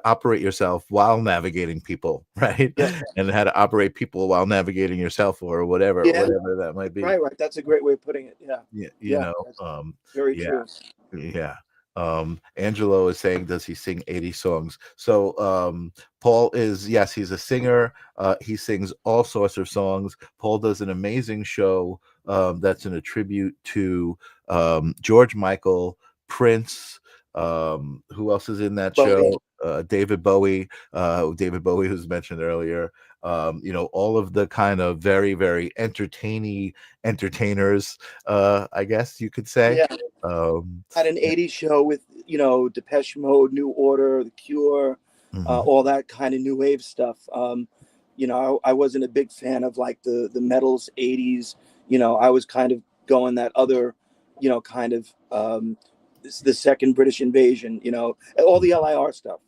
operate yourself while navigating people, right? And how to operate people while navigating yourself, or whatever that might be. Right. That's a great way of putting it. Yeah, you know, very true. Yeah. Angelo is saying, does he sing 80 songs? So Paul is, yes, he's a singer. He sings all sorts of songs. Paul does an amazing show that's in a tribute to George Michael, Prince. Who else is in that show? David Bowie, who's mentioned earlier. All of the kind of very, very entertainers, I guess you could say. Yeah. Had an 80s show with, Depeche Mode, New Order, The Cure, all that kind of new wave stuff. I wasn't a big fan of like the metals 80s. I was kind of going that other, kind of the second British invasion, all the LIR stuff,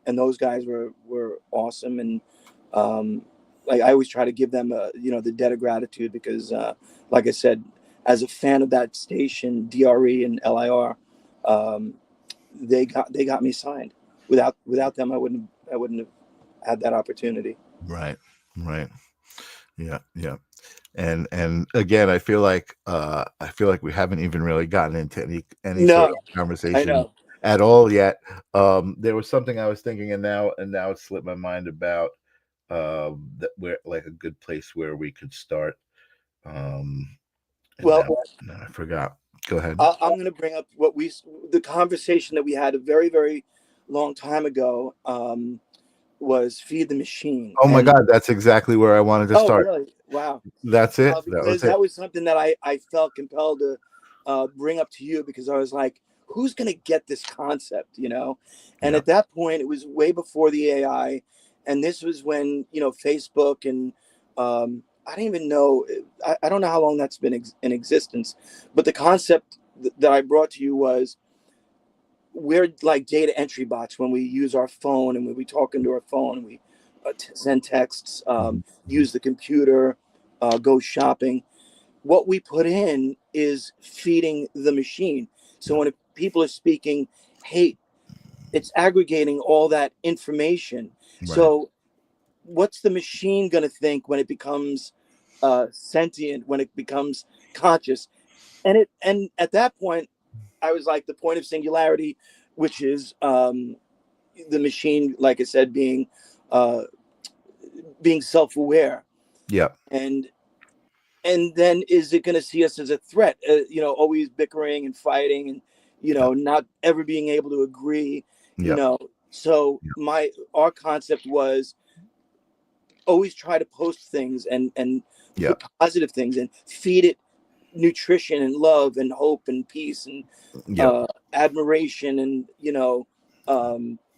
and those guys were awesome. And like I always try to give them the debt of gratitude because like I said, as a fan of that station, DRE and LIR, they got me signed. Without them, I wouldn't have had that opportunity. Right. Yeah. And again, I feel like we haven't even really gotten into any sort of conversation at all yet. There was something I was thinking, and now it slipped my mind about that we're like a good place where we could start. Well, no, I forgot. Go ahead. I'm going to bring up the conversation that we had a very, very long time ago. Was Feed the Machine. Oh my God, that's exactly where I wanted to start. Really? Wow. That's it. That was something that I felt compelled to bring up to you because I was like, who's going to get this concept, And at that point, it was way before the AI. And this was when, Facebook and I don't even know. I don't know how long that's been in existence. But the concept that I brought to you was we're like data entry bots when we use our phone and when we talk into our phone and we send texts, use the computer, go shopping. What we put in is feeding the machine. So when people are speaking hate, it's aggregating all that information. Right. So what's the machine going to think when it becomes sentient, when it becomes conscious? And at that point, I was like the point of singularity, which is the machine, like I said, being self-aware. Yeah. And then is it going to see us as a threat? Always bickering and fighting, and not ever being able to agree. So our concept was always try to post things and put positive things and feed it nutrition and love and hope and peace and admiration and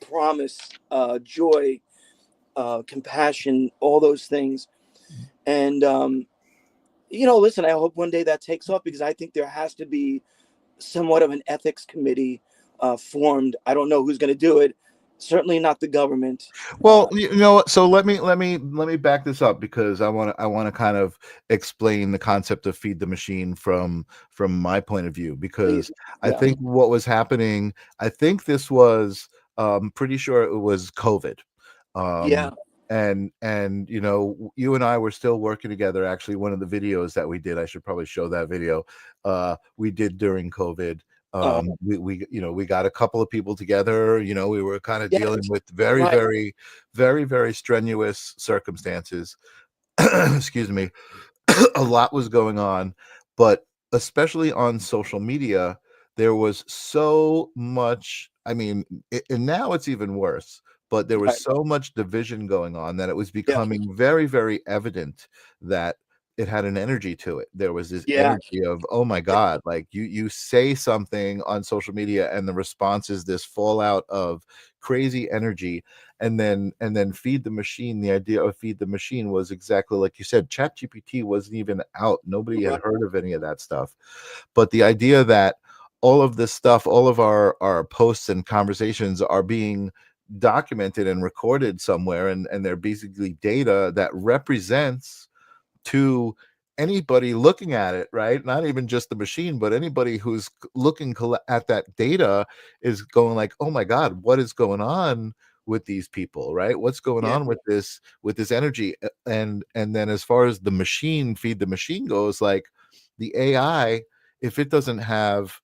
promise, joy, compassion, all those things. And listen, I hope one day that takes off because I think there has to be somewhat of an ethics committee formed. I don't know who's going to do it. Certainly not the government. Well, so let me back this up because I want to kind of explain the concept of feed the machine from my point of view, because I think what was happening, I think this was pretty sure it was COVID. And you and I were still working together. Actually, one of the videos that we did, I should probably show that video, we did during COVID. We got a couple of people together. We were kind of dealing with very, very, very, very strenuous circumstances. Excuse me. A lot was going on, but especially on social media, there was so much. I mean, and now it's even worse. But there was so much division going on that it was becoming very, very evident that it had an energy to it. There was this energy of, oh my God, like you say something on social media and the response is this fallout of crazy energy. And then feed the machine. The idea of feed the machine was exactly like you said, ChatGPT wasn't even out. Nobody had heard of any of that stuff. But the idea that all of this stuff, all of our posts and conversations are being documented and recorded somewhere, and they're basically data that represents to anybody looking at it, right? Not even just the machine, but anybody who's looking at that data is going like, oh my God, what is going on with these people, right? What's going on with this energy? And then as far as the machine, feed the machine goes, like the AI, if it doesn't have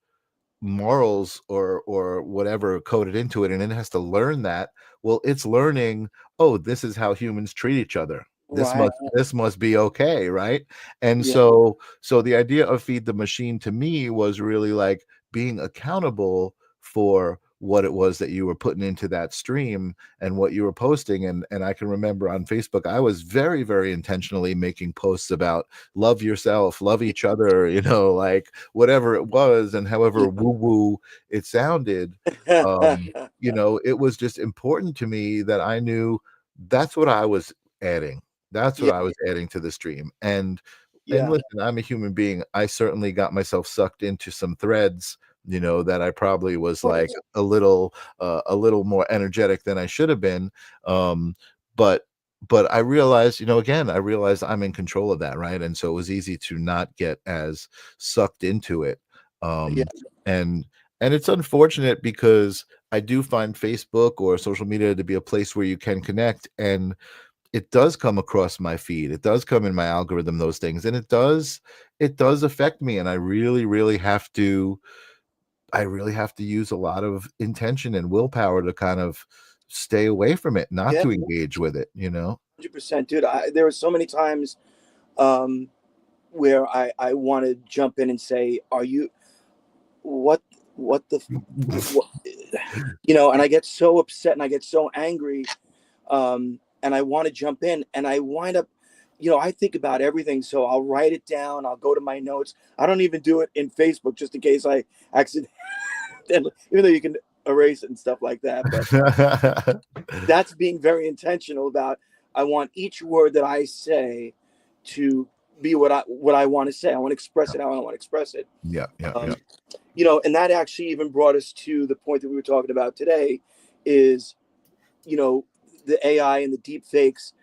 morals or whatever coded into it, and it has to learn that. Well, it's learning, oh, this is how humans treat each other. Right. This must be okay, right? And Yeah. so the idea of feed the machine to me was really like being accountable for what it was that you were putting into that stream and what you were posting. And I can remember on Facebook, I was very, very intentionally making posts about love yourself, love each other, you know, like whatever it was, and however woo-woo it sounded. You know, it was just important to me that I knew that's what I was adding. That's what Yeah. I was adding to the stream. And Yeah. listen, I'm a human being. I certainly got myself sucked into some threads, you know, that I probably was like a little more energetic than I should have been. But I realized, you know, again, I realized I'm in control of that, right? And so it was easy to not get as sucked into it. Yeah. And it's unfortunate because I do find Facebook or social media to be a place where you can connect, and it does come across my feed. It does come in my algorithm, those things, and it does affect me. And I really have to use a lot of intention and willpower to kind of stay away from it, not Yeah. to engage with it, you know? 100%, dude. There were so many times where I want to jump in and say, "Are you what the what?" You know? And I get so upset and I get so angry, and I want to jump in, and I wind up, you know, I think about everything, so I'll write it down. I'll go to my notes. I don't even do it in Facebook just in case I accidentally, even though you can erase it and stuff like that. But that's being very intentional about. I want each word that I say to be what I want to say. I want to express it how I want to express it. Yeah. You know, and that actually even brought us to the point that we were talking about today, is, you know, the AI and the deep fakes,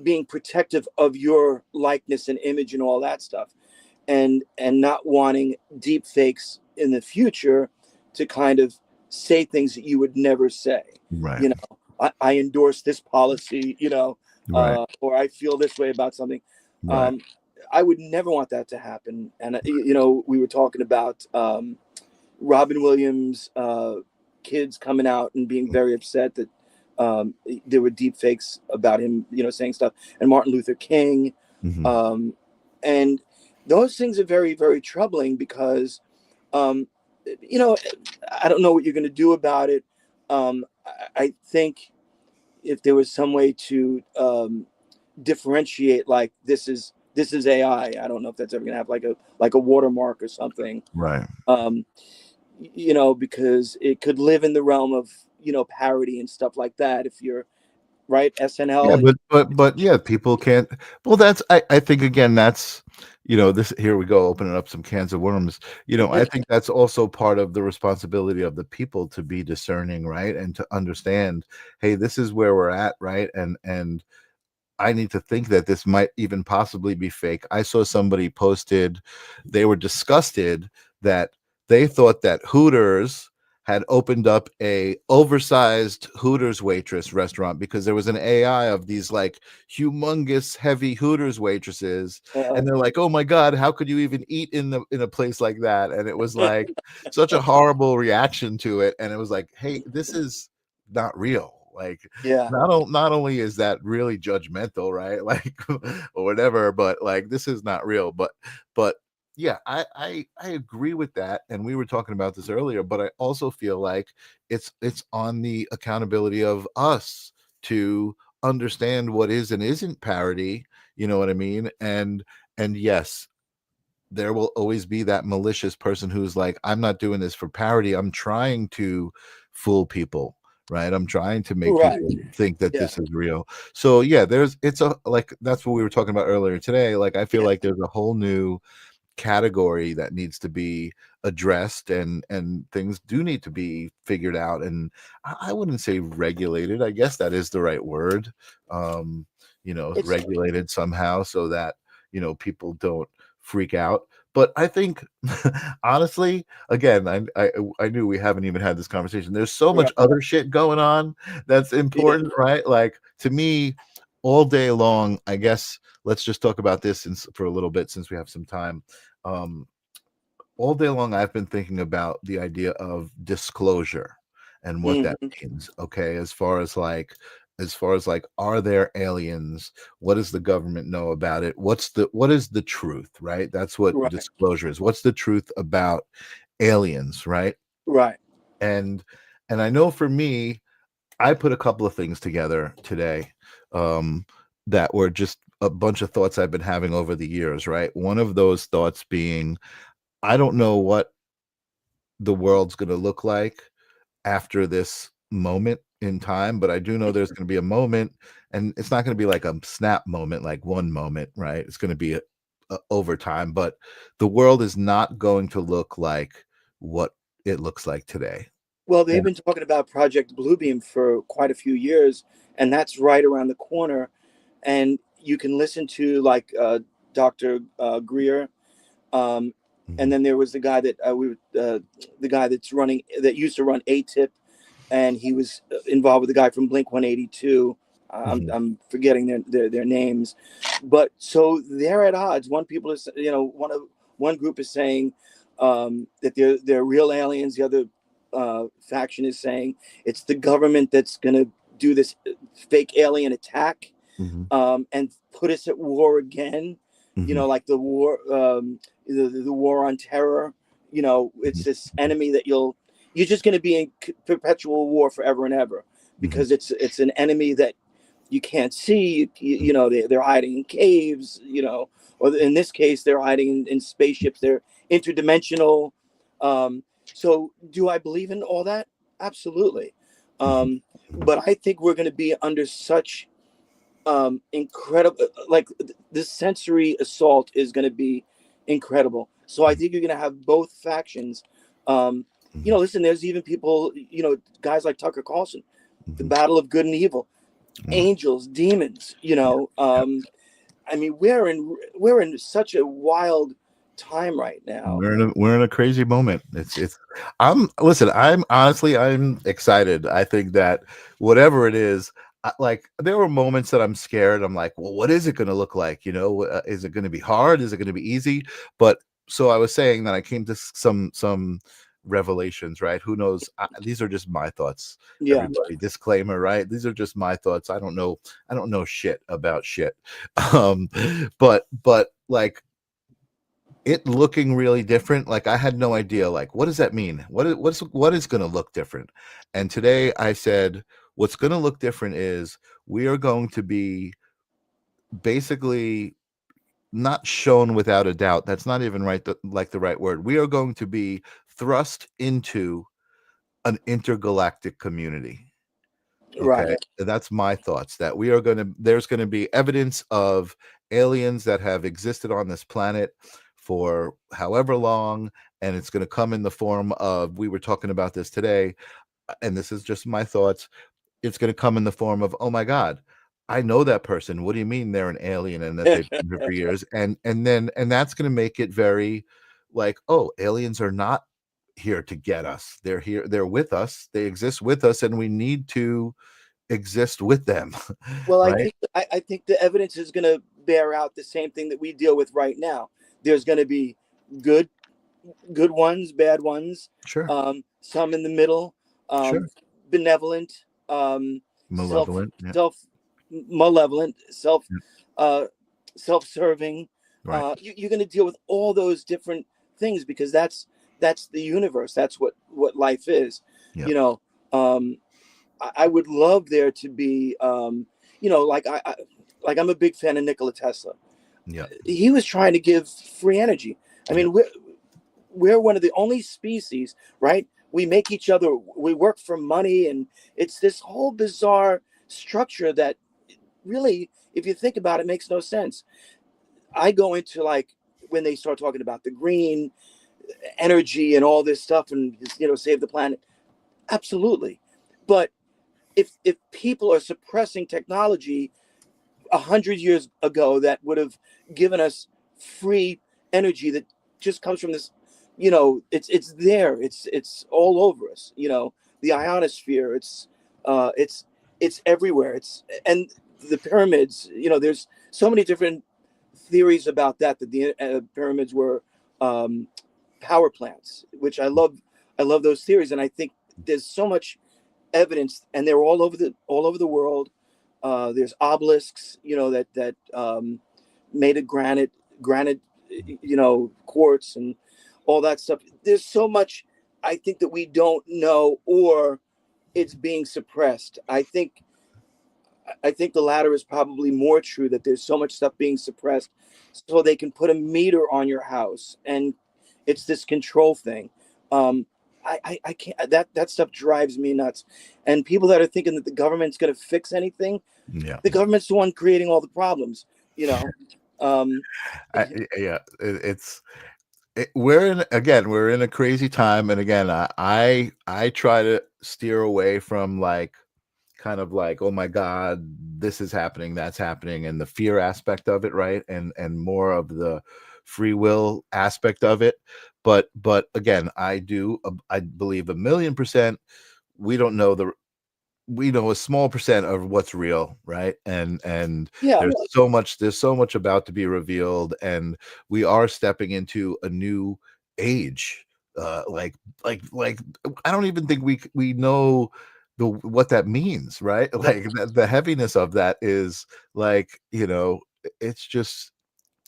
being protective of your likeness and image and all that stuff, and not wanting deep fakes in the future to kind of say things that you would never say. Right. You know, I endorse this policy, you know, Right. or I feel this way about something. Right. I would never want that to happen. And, you know, we were talking about Robin Williams' kids coming out and being very upset that there were deep fakes about him, you know, saying stuff, and Martin Luther King. Mhm. And those things are very, very troubling because, you know, I don't know what you're going to do about it. I think if there was some way to differentiate, like this is AI. I don't know if that's ever going to have like a watermark or something. Right. You know, because it could live in the realm of, you know, parody and stuff like that. If you're right, SNL. Yeah, but yeah, people can't. Well, that's I think again that's, you know, this, here we go opening up some cans of worms. You know, I think that's also part of the responsibility of the people to be discerning, right, and to understand, hey, this is where we're at, right, and I need to think that this might even possibly be fake. I saw somebody posted, they were disgusted that they thought that Hooters had opened up a oversized Hooters waitress restaurant because there was an AI of these like humongous heavy Hooters waitresses, and they're like, "Oh my God, how could you even eat in a place like that?" And it was like such a horrible reaction to it, and it was like, "Hey, this is not real." Like, Yeah. not only is that really judgmental, right? Like, or whatever, but like this is not real. But yeah, I agree with that. And we were talking about this earlier, but I also feel like it's on the accountability of us to understand what is and isn't parody. You know what I mean? And yes, there will always be that malicious person who's like, I'm not doing this for parody. I'm trying to fool people, right? I'm trying to make Right. people think that Yeah. this is real. So yeah, it's a, like, that's what we were talking about earlier today. Like, I feel like there's a whole new category that needs to be addressed, and things do need to be figured out. And I wouldn't say regulated. I guess that is the right word. You know, It's regulated somehow so that, you know, people don't freak out. But I think honestly, again, I knew we haven't even had this conversation. There's so much right. other shit going on that's important, right? Like, to me, all day long, I guess let's just talk about this for a little bit since we have some time. all day long I've been thinking about the idea of disclosure and what that means. Okay, as far as like are there aliens? What does the government know about it? What is the truth, right? That's what Right. disclosure is. What's the truth about aliens, right? Right. And I know for me, I put a couple of things together today that were just a bunch of thoughts I've been having over the years, right? One of those thoughts being, I don't know what the world's going to look like after this moment in time, but I do know there's going to be a moment, and it's not going to be like a snap moment, like one moment, right? It's going to be a over time, but the world is not going to look like what it looks like today. Well, they've been talking about Project Bluebeam for quite a few years, and that's right around the corner. And you can listen to like Dr. Greer, and then there was the guy that the guy that used to run ATIP, and he was involved with the guy from Blink 182. I'm forgetting their names, but so they're at odds. One group is saying that they're real aliens. The other faction is saying it's the government that's going to do this fake alien attack and put us at war again. Like the war, the war on terror. It's this enemy that you're just going to be in perpetual war forever and ever, because it's an enemy that you can't see. They're hiding in caves, or in this case, they're hiding in spaceships. They're interdimensional. So do I believe in all that? Absolutely. But I think we're going to be under such incredible, like this sensory assault is going to be incredible. So I think you're going to have both factions. Listen, there's even people, guys like Tucker Carlson, the battle of good and evil, angels, demons, I mean, we're in such a wild time right now. We're in a crazy moment. I'm honestly, I'm excited. I think that whatever it is, like there were moments that I'm scared. I'm like, well, what is it going to look like? Is it going to be hard? Is it going to be easy? But so I was saying that I came to some revelations, right? Who knows? These are just my thoughts. Yeah. Everybody, disclaimer, right? These are just my thoughts. I don't know shit about shit. But like it looking really different. Like I had no idea. Like, what does that mean? What is going to look different? And today I said, what's going to look different is we are going to be basically not shown without a doubt. That's not even the right word. We are going to be thrust into an intergalactic community. Okay. Right. That's my thoughts, that there's going to be evidence of aliens that have existed on this planet for however long, and it's going to come in the form of, we were talking about this today, and this is just my thoughts, it's going to come in the form of, oh my God, I know that person. What do you mean they're an alien and that they've been here for years? And that's going to make it very like, oh, aliens are not here to get us. They're here. They're with us. They exist with us, and we need to exist with them. Well, right? I think the evidence is going to bear out the same thing that we deal with right now. There's going to be good ones, bad ones, Sure. Some in the middle, Sure. benevolent, malevolent, malevolent, self-serving. right. You're going to deal with all those different things, because that's the universe. That's what life is. Yep. I would love there to be, like I'm a big fan of Nikola Tesla. Yeah. He was trying to give free energy. I mean, we're one of the only species, right? We make each other, we work for money, and it's this whole bizarre structure that really, if you think about it, makes no sense. I go into, like, when they start talking about the green energy and all this stuff and, save the planet. Absolutely. But if people are suppressing technology 100 years ago that would have given us free energy that just comes from this, it's there, it's all over us, the ionosphere, it's everywhere. And the pyramids, there's so many different theories about that the pyramids were power plants, which I love those theories, and I think there's so much evidence, and they're all over the world. There's obelisks, that made of granite, quartz and all that stuff. There's so much, I think, that we don't know, or it's being suppressed. I think the latter is probably more true, that there's so much stuff being suppressed so they can put a meter on your house, and it's this control thing. I can't, that stuff drives me nuts. And people that are thinking that the government's going to fix anything, the government's the one creating all the problems, we're in a crazy time, and again, I try to steer away from kind of oh my God, this is happening, that's happening, and the fear aspect of it, right? And more of the free will aspect of it. But again, I believe 1,000,000% we know a small percent of what's real, right? And there's so much about to be revealed, and we are stepping into a new age. I don't even think we know what that means, right? The heaviness of that is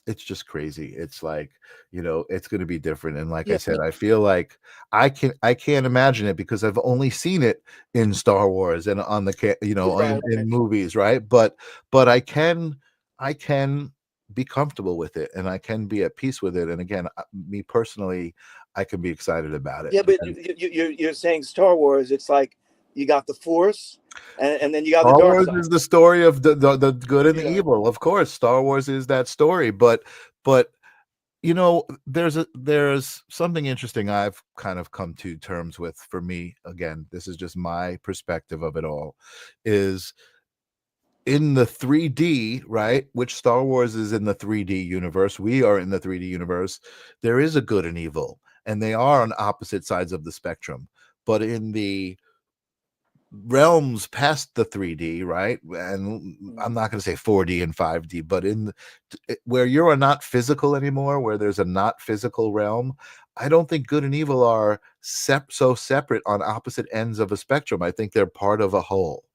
it's just crazy. It's it's going to be different. And I said, I feel like I can't imagine it because I've only seen it in Star Wars and on the in movies, right? But I can be comfortable with it, and I can be at peace with it. And again, me personally, I can be excited about it. Yeah, but you're saying Star Wars, it's like you got the Force, and then you got the dark side. Star Wars is the story of the good and the evil. Of course, Star Wars is that story. But there's something interesting I've kind of come to terms with. For me, again, this is just my perspective of it all. Is in the 3D, right? Which Star Wars is in the 3D universe. We are in the 3D universe. There is a good and evil, and they are on opposite sides of the spectrum. But in the realms past the 3D, right? And I'm not going to say 4D and 5D, but where you are not physical anymore, where there's a not physical realm, I don't think good and evil are so separate on opposite ends of a spectrum. I think they're part of a whole,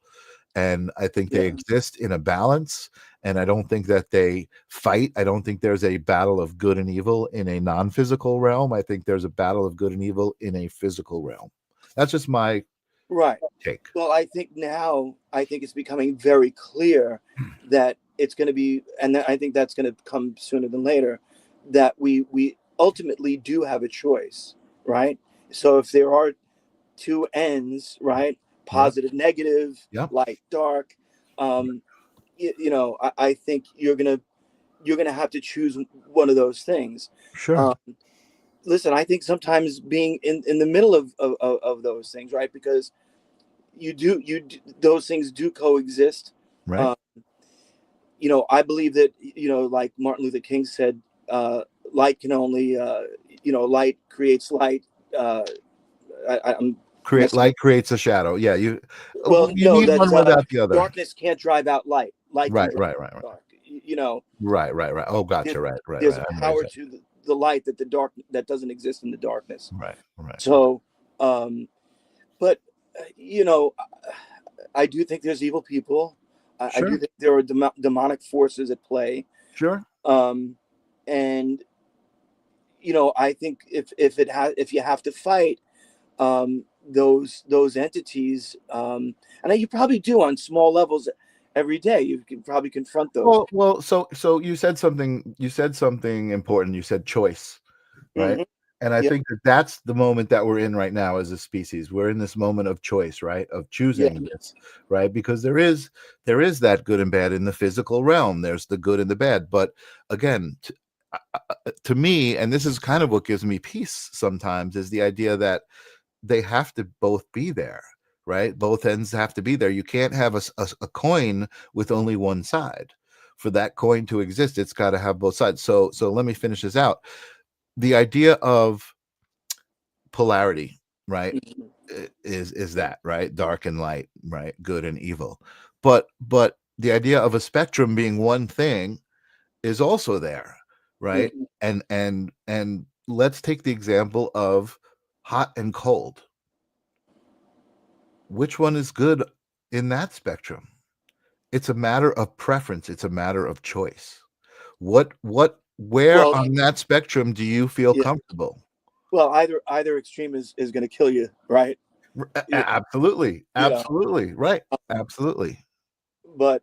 and I think they exist in a balance. And I don't think that they fight. I don't think there's a battle of good and evil in a non-physical realm. I think there's a battle of good and evil in a physical realm. That's just my take. Well, I think it's becoming very clear that it's going to be, and I think that's going to come sooner than later, that we ultimately do have a choice, right? So if there are two ends, right, positive, negative, light, dark, I think you're gonna have to choose one of those things. Sure. Listen, I think sometimes being in the middle of those things, right? Because those things do coexist. Right. I believe that, like Martin Luther King said, light can only, light creates light. Light creates a shadow. Yeah. You need one without the other. Darkness can't drive out light. Light right. Dark. Right. Oh, gotcha. Right. There's a power to the light that doesn't exist in the darkness. Right. So, but I do think there's evil people. I do think there are demonic forces at play. Sure. And I think if you have to fight those entities, and you probably do on small levels every day, you can probably confront those. Well, so you said something important. You said choice, right? Mm-hmm. And I think that's the moment that we're in right now as a species. We're in this moment of choice, right? Of choosing this, right? Because there is that good and bad in the physical realm. There's the good and the bad. But again, to me, and this is kind of what gives me peace sometimes, is the idea that they have to both be there, right? Both ends have to be there. You can't have a coin with only one side. For that coin to exist, it's got to have both sides. So let me finish this out. The idea of polarity, right, is that, right? Dark and light, right? Good and evil. But the idea of a spectrum being one thing is also there, right? And let's take the example of hot and cold. Which one is good in that spectrum? It's a matter of preference. It's a matter of choice. Where Well, on that spectrum do you feel yeah. comfortable? Well, either extreme is going to kill you, right? Absolutely, You know, absolutely, right, absolutely. but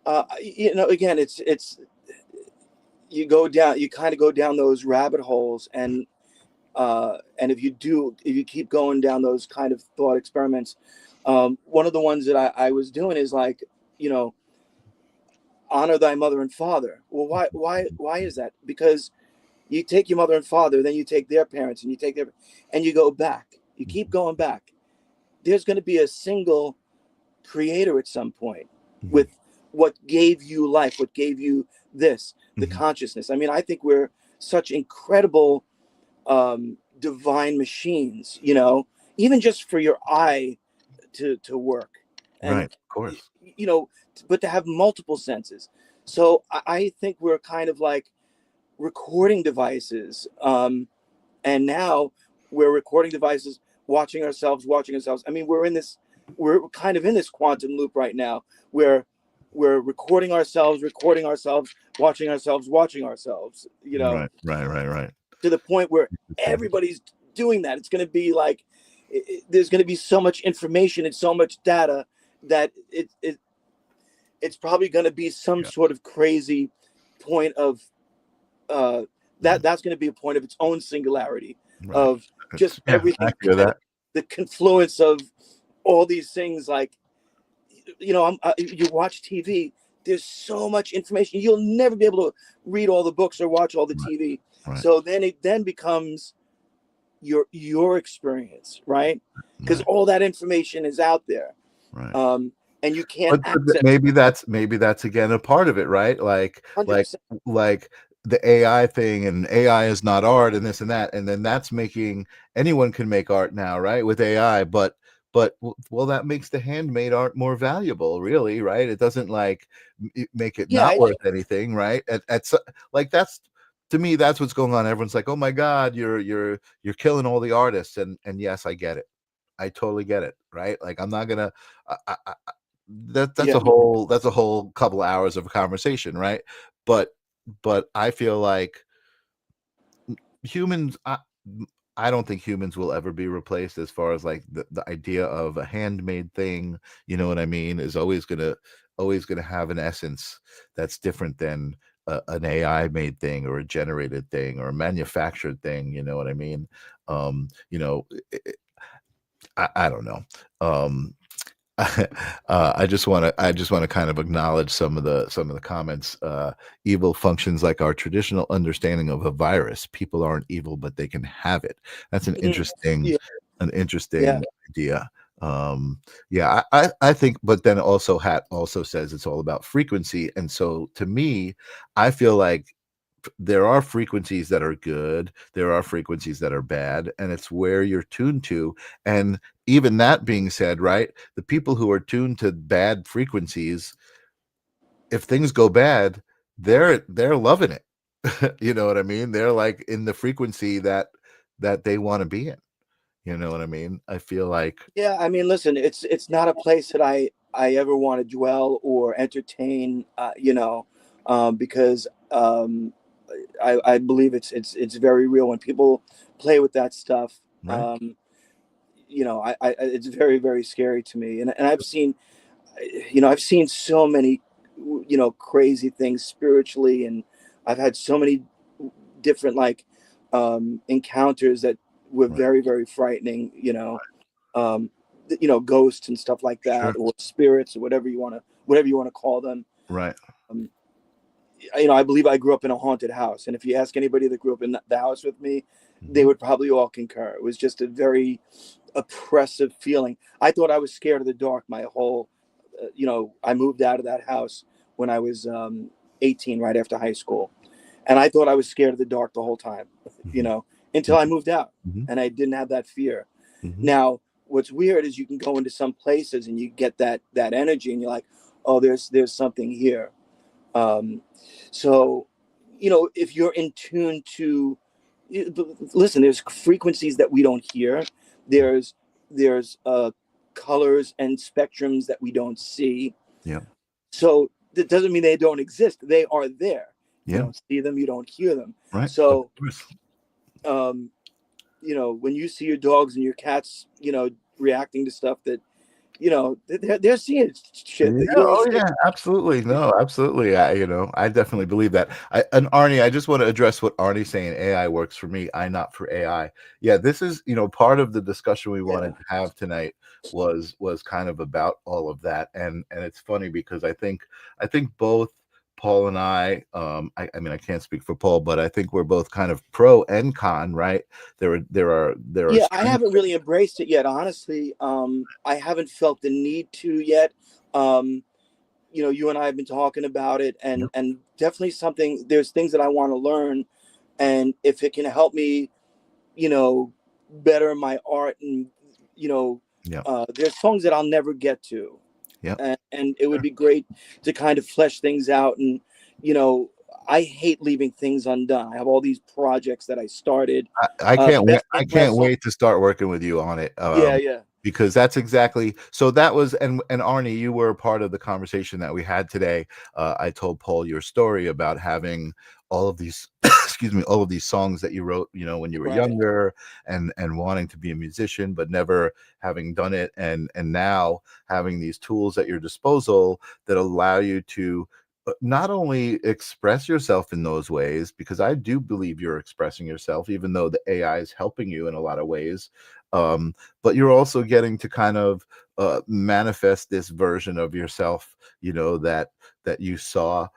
again, it's you kind of go down those rabbit holes, and if you keep going down those kind of thought experiments, one of the ones that I was doing is like, honor thy mother and father. Well, why is that? Because you take your mother and father, then you take their parents, and you go back. You keep going back. There's going to be a single creator at some point with what gave you life, what gave you this, the consciousness. I mean, I think we're such incredible divine machines, even just for your eye to work, and Right, of course. but to have multiple senses. So I think we're kind of like recording devices, and now we're recording devices, watching ourselves. I mean, we're kind of in this quantum loop right now, where we're recording ourselves, watching ourselves, Right. to the point where everybody's doing that. It's going to be like, there's going to be so much information and so much data that it's probably going to be some sort of crazy point of that's going to be a point of its own singularity, of just everything, the confluence of all these things. Like, you watch TV, there's so much information, you'll never be able to read all the books or watch all the TV. So then it becomes your experience, right? Because all that information is out there, and you can't access. Maybe that's again a part of it, right? Like 100%. The AI thing, and AI is not art, and this and that, and then that's making anyone can make art now, right? With AI, but well, that makes the handmade art more valuable, really, right? It doesn't like make it not worth anything, right? Like that's, to me, that's what's going on. Everyone's like, oh my God, you're killing all the artists, and yes, I get it. I totally get it, right? Like, I'm not gonna that's a whole couple hours of a conversation, right? But I feel like humans, I don't think humans will ever be replaced, as far as like the idea of a handmade thing, you know what I mean, is always gonna have an essence that's different than an AI made thing, or a generated thing, or a manufactured thing, you know what I mean? I don't know. I just want to kind of acknowledge some of the comments. Evil functions like our traditional understanding of a virus. People aren't evil, but they can have it. That's an interesting idea. I think, but then also Hat also says it's all about frequency, and so to me, I feel like there are frequencies that are good, there are frequencies that are bad, and it's where you're tuned to. And even that being said, right, the people who are tuned to bad frequencies, if things go bad, they're loving it. You know what I mean? They're like in the frequency that they want to be in. You know what I mean? I feel like, yeah, I mean, listen, it's not a place that I ever want to dwell or entertain, because I believe it's very real when people play with that stuff. right. It's very, very scary to me, and I've seen so many crazy things spiritually, and I've had so many different encounters that were very, very frightening, ghosts and stuff like that, or spirits, or whatever you want to call them. Right. I believe I grew up in a haunted house, and if you ask anybody that grew up in the house with me, they would probably all concur. It was just a very oppressive feeling. I thought I was scared of the dark my whole, I moved out of that house when I was 18, right after high school, and I thought I was scared of the dark the whole time, until I moved out, and I didn't have that fear. Now, what's weird is you can go into some places and you get that energy, and you're like, oh, there's something here. So, if you're in tune to listen, there's frequencies that we don't hear. There's colors and spectrums that we don't see. Yeah. So that doesn't mean they don't exist. They are there. You Yeah. don't see them, you don't hear them. Right. So you know, when you see your dogs and your cats, you know, reacting to stuff that, you know, they're seeing shit. Yeah, That you don't oh even yeah, absolutely. No, absolutely. I definitely believe that. And Arnie, I just want to address what Arnie's saying. AI works for me. I not for AI. Yeah, this is, part of the discussion we wanted to have tonight was kind of about all of that. And it's funny because I think both Paul and I mean, I can't speak for Paul, but I think we're both kind of pro and con, right? There are Yeah, I haven't really embraced it yet, honestly. I haven't felt the need to yet. You know, you and I have been talking about it, and definitely there's things that I want to learn, and if it can help me, you know, better my art, and there's songs that I'll never get to. Yeah. And it would be great to kind of flesh things out. And, you know, I hate leaving things undone. I have all these projects that I started. I can't wait to start working with you on it. Yeah. Because that's exactly, so that was, and Arnie, you were a part of the conversation that we had today. I told Paul your story about having all of these, excuse me, all of these songs that you wrote, you know, when you were younger, and wanting to be a musician, but never having done it. And now having these tools at your disposal that allow you to not only express yourself in those ways, because I do believe you're expressing yourself, even though the AI is helping you in a lot of ways. But you're also getting to kind of manifest this version of yourself, you know, that you saw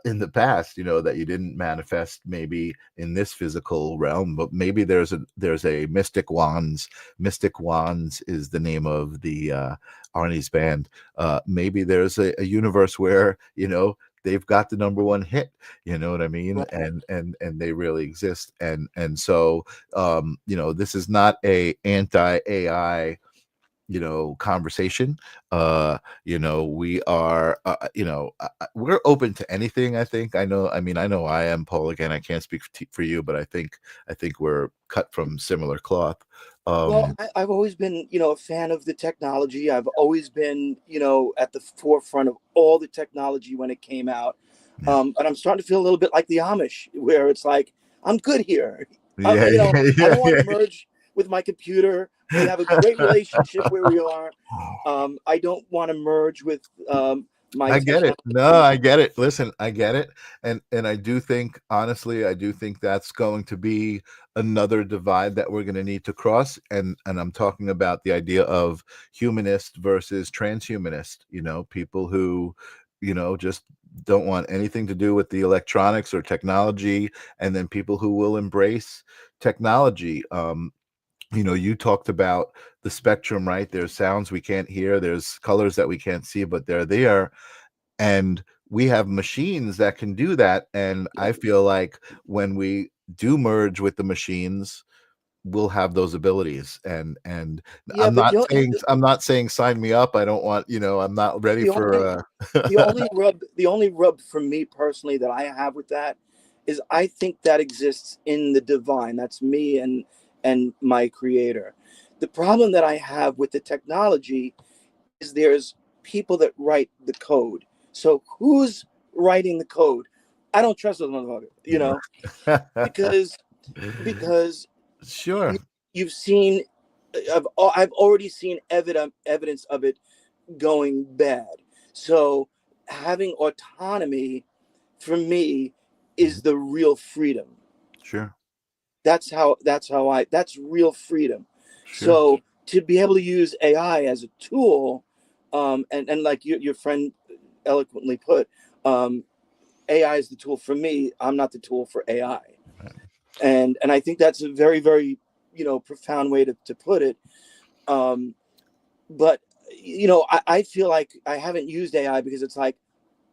in the past, you know, that you didn't manifest maybe in this physical realm, but maybe there's a Mystic Wands. Mystic Wands is the name of the Arnie's band. Maybe there's a universe where, you know, they've got the #1 hit, you know what I mean? Right. And they really exist. And so, you know, this is not a anti-AI, you know, conversation. You know, we are, you know, we're open to anything. I think I know I am, Paul. Again, I can't speak for you, but I think we're cut from similar cloth. Well, I've always been, you know, a fan of the technology. I've always been, you know, at the forefront of all the technology when it came out. And I'm starting to feel a little bit like the Amish, where it's like, I'm good here. Yeah, you know, I don't want to merge with my computer. We have a great relationship where we are. I don't want to merge with my I get it. No, I get it. Listen, I get it. And I do think, honestly, I do think that's going to be another divide that we're going to need to cross. And I'm talking about the idea of humanist versus transhumanist, you know, people who, you know, just don't want anything to do with the electronics or technology, and then people who will embrace technology. You know, you talked about the spectrum, right? There's sounds we can't hear, there's colors that we can't see, but they're there. And we have machines that can do that. And I feel like when we do merge with the machines, we'll have those abilities. And yeah, I'm not saying sign me up. I don't want, you know, I'm not ready for the only rub for me personally that I have with that is I think that exists in the divine. That's me and my creator. The problem that I have with the technology is there's people that write the code. So who's writing the code? I don't trust those motherfuckers, you know, because sure, you've seen, I've already seen evidence of it going bad. So having autonomy for me is the real freedom. Sure. That's real freedom. Sure. So to be able to use AI as a tool, and like your friend eloquently put, AI is the tool for me. I'm not the tool for AI. Right. And I think that's a very, very, you know, profound way to put it. But, you know, I feel like I haven't used AI because it's like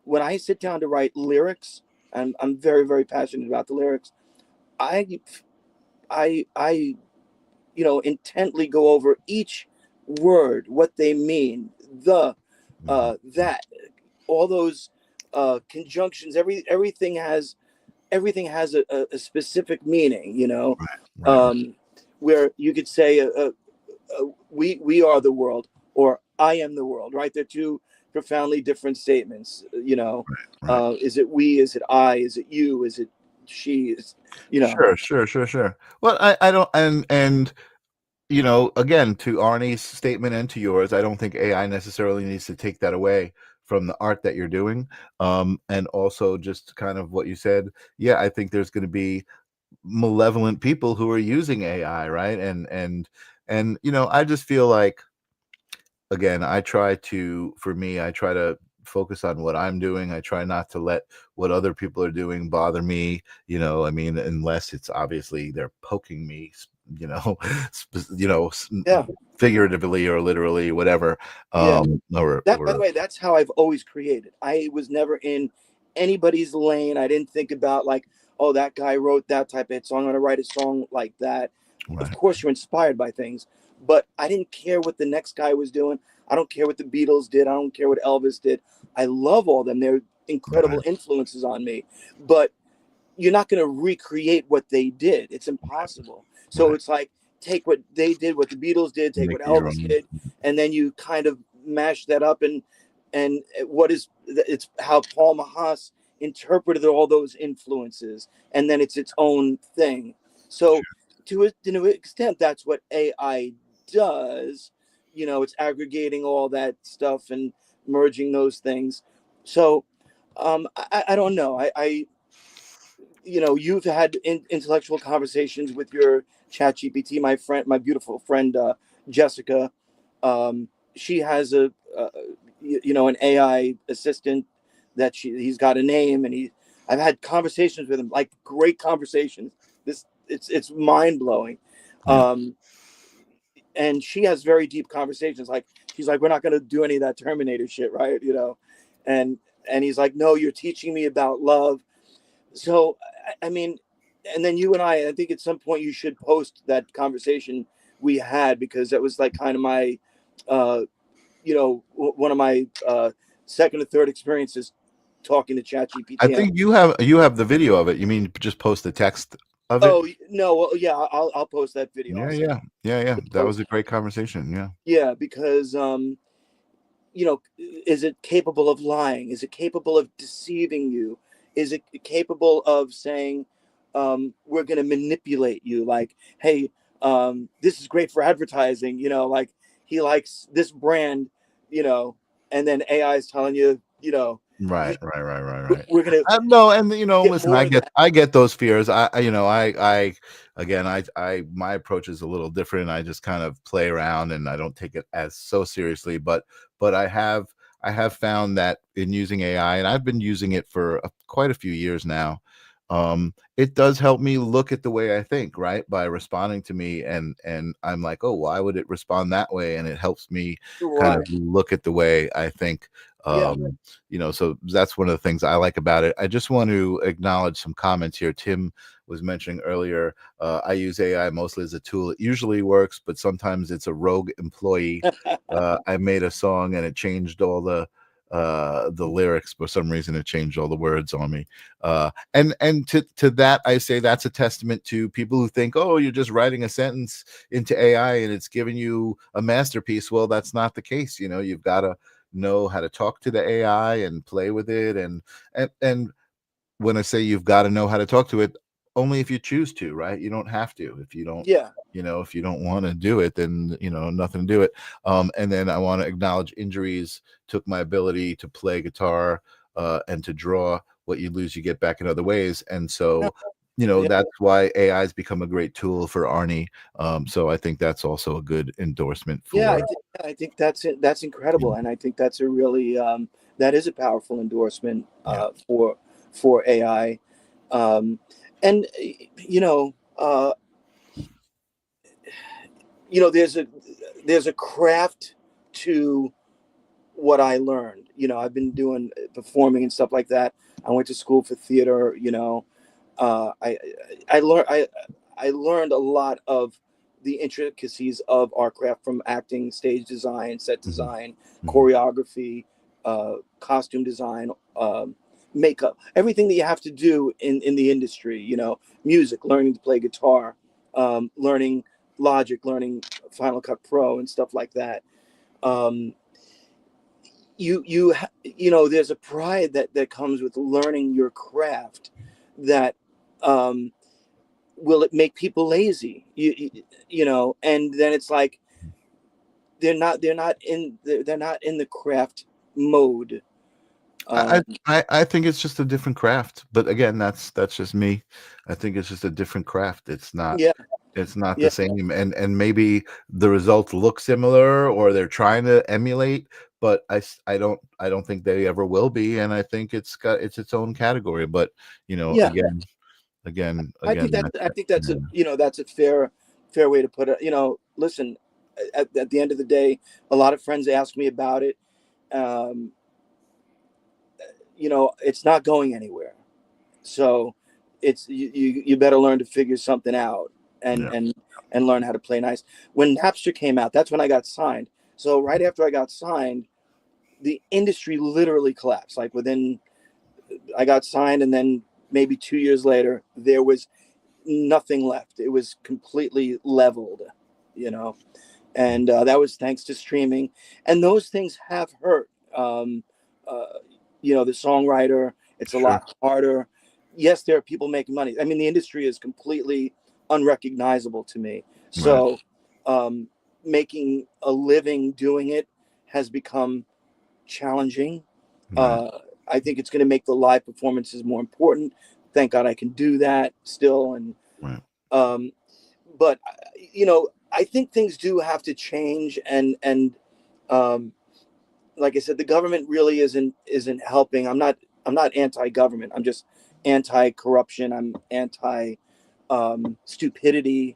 when I sit down to write lyrics, and I'm very, very passionate about the lyrics, I you know, intently go over each word, what they mean, that, all those conjunctions, everything has everything has a specific meaning, you know, Right. where you could say we are the world, or I am the world, right? They're two profoundly different statements, you know. Right. Is it we? Is it I? Is it you? Is it she? Is, you know. Sure. Well, I don't, and you know, again, to Arnie's statement and to yours, I don't think AI necessarily needs to take that away from the art that you're doing. And also just kind of what you said, yeah, I think there's going to be malevolent people who are using AI, right? And you know, I just feel like, again, I try to focus on what I'm doing. I try not to let what other people are doing bother me, you know. I mean, unless it's obviously they're poking me, you know, Yeah. figuratively or literally, whatever. Yeah. Or By the way, that's how I've always created. I was never in anybody's lane. I didn't think about like, oh, that guy wrote that type of hit song, I'm gonna write a song like that. Of right, course, you're inspired by things, but I didn't care what the next guy was doing. I don't care what the Beatles did. I don't care what Elvis did. I love all of them. They're incredible right, influences on me. But you're not going to recreate what they did. It's impossible. So right. it's like, take what they did, what the Beatles did, take Make what it your Elvis own. did, and then you kind of mash that up, and what is it's how Paul Mahos interpreted all those influences, and then it's its own thing. So to an extent, that's what AI does. You know, it's aggregating all that stuff and merging those things. So I don't know. I you know, you've had intellectual conversations with your chat GPT. My beautiful friend, Jessica, she has you know, an AI assistant that he's got a name, and I've had conversations with him, like great conversations. It's mind blowing. Yeah. And she has very deep conversations. Like, she's like, we're not going to do any of that Terminator shit, right? You know, and he's like, no, you're teaching me about love. So, I mean, and then you and I think at some point you should post that conversation we had, because that was like kind of my, you know, one of my second or third experiences talking to I ChatGPT. think you have the video of it. You mean just post the text of it? Oh no, well, yeah, I'll post that video. Yeah, I'll send yeah. That so, was a great conversation. Yeah. yeah, because you know, is it capable of lying? Is it capable of deceiving you? Is it capable of saying, we're going to manipulate you? Like, hey, this is great for advertising. You know, like, he likes this brand, you know, and then AI is telling you, you know, Right. we're going to No, and you know, get listen, more of that. I get those fears. You know, again, my approach is a little different. I just kind of play around and I don't take it as so seriously. But I have found that in using AI, and I've been using it for quite a few years now. It does help me look at the way I think, right? By responding to me, and I'm like, oh, why would it respond that way? And it helps me kind of Right. look at the way I think. Yeah. You know, so that's one of the things I like about it. I just want to acknowledge some comments here. Tim was mentioning earlier, I use AI mostly as a tool. It usually works, but sometimes it's a rogue employee. I made a song and it changed all the lyrics. For some reason it changed all the words on me. And to that, I say that's a testament to people who think, oh, you're just writing a sentence into AI and it's giving you a masterpiece. Well, that's not the case. You know, you've got to know how to talk to the AI and play with it. And when I say you've got to know how to talk to it, only if you choose to, right? You don't have to. If you don't, Yeah. you know, if you don't want to do it, then, you know, nothing to do it. And then I want to acknowledge injuries took my ability to play guitar and to draw. What you lose, you get back in other ways. And so, you know, Yeah. that's why AI has become a great tool for Arnie. So I think that's also a good endorsement Yeah, for. I think that's it. That's incredible, and I think that's a really that is a powerful endorsement Yeah. For AI, and you know, there's a craft to what I learned. You know, I've been doing performing and stuff like that. I went to school for theater. You know, I learned I learned a lot of the intricacies of our craft, from acting, stage design, set Mhm. design, Mhm. choreography, costume design, makeup, everything that you have to do in the industry, you know, music, learning to play guitar, learning Logic, learning Final Cut Pro and stuff like that. You know, there's a pride that comes with learning your craft that will it make people lazy, you know, and then it's like they're not in the craft mode. I think it's just a different craft, but again, that's just me. I think it's just a different craft. It's not Yeah, the same, and maybe the results look similar, or they're trying to emulate, but I don't think they ever will be, and I think it's its own category. But you know, yeah. again, I think that's a, you know, that's a fair way to put it. You know, listen, at the end of the day, a lot of friends ask me about it. You know, it's not going anywhere. So it's you better learn to figure something out and learn how to play nice. When Napster came out, that's when I got signed. So right after I got signed, the industry literally collapsed. Like I got signed, and then maybe 2 years later, there was nothing left. It was completely leveled, you know, and that was thanks to streaming. And those things have hurt. You know, the songwriter, it's a lot harder. Yes, there are people making money. I mean, the industry is completely unrecognizable to me. So making a living doing it has become challenging. I think it's going to make the live performances more important. Thank God I can do that still. And but you know, I think things do have to change, and like I said, the government really isn't helping. I'm not anti-government. I'm just anti-corruption. I'm anti stupidity.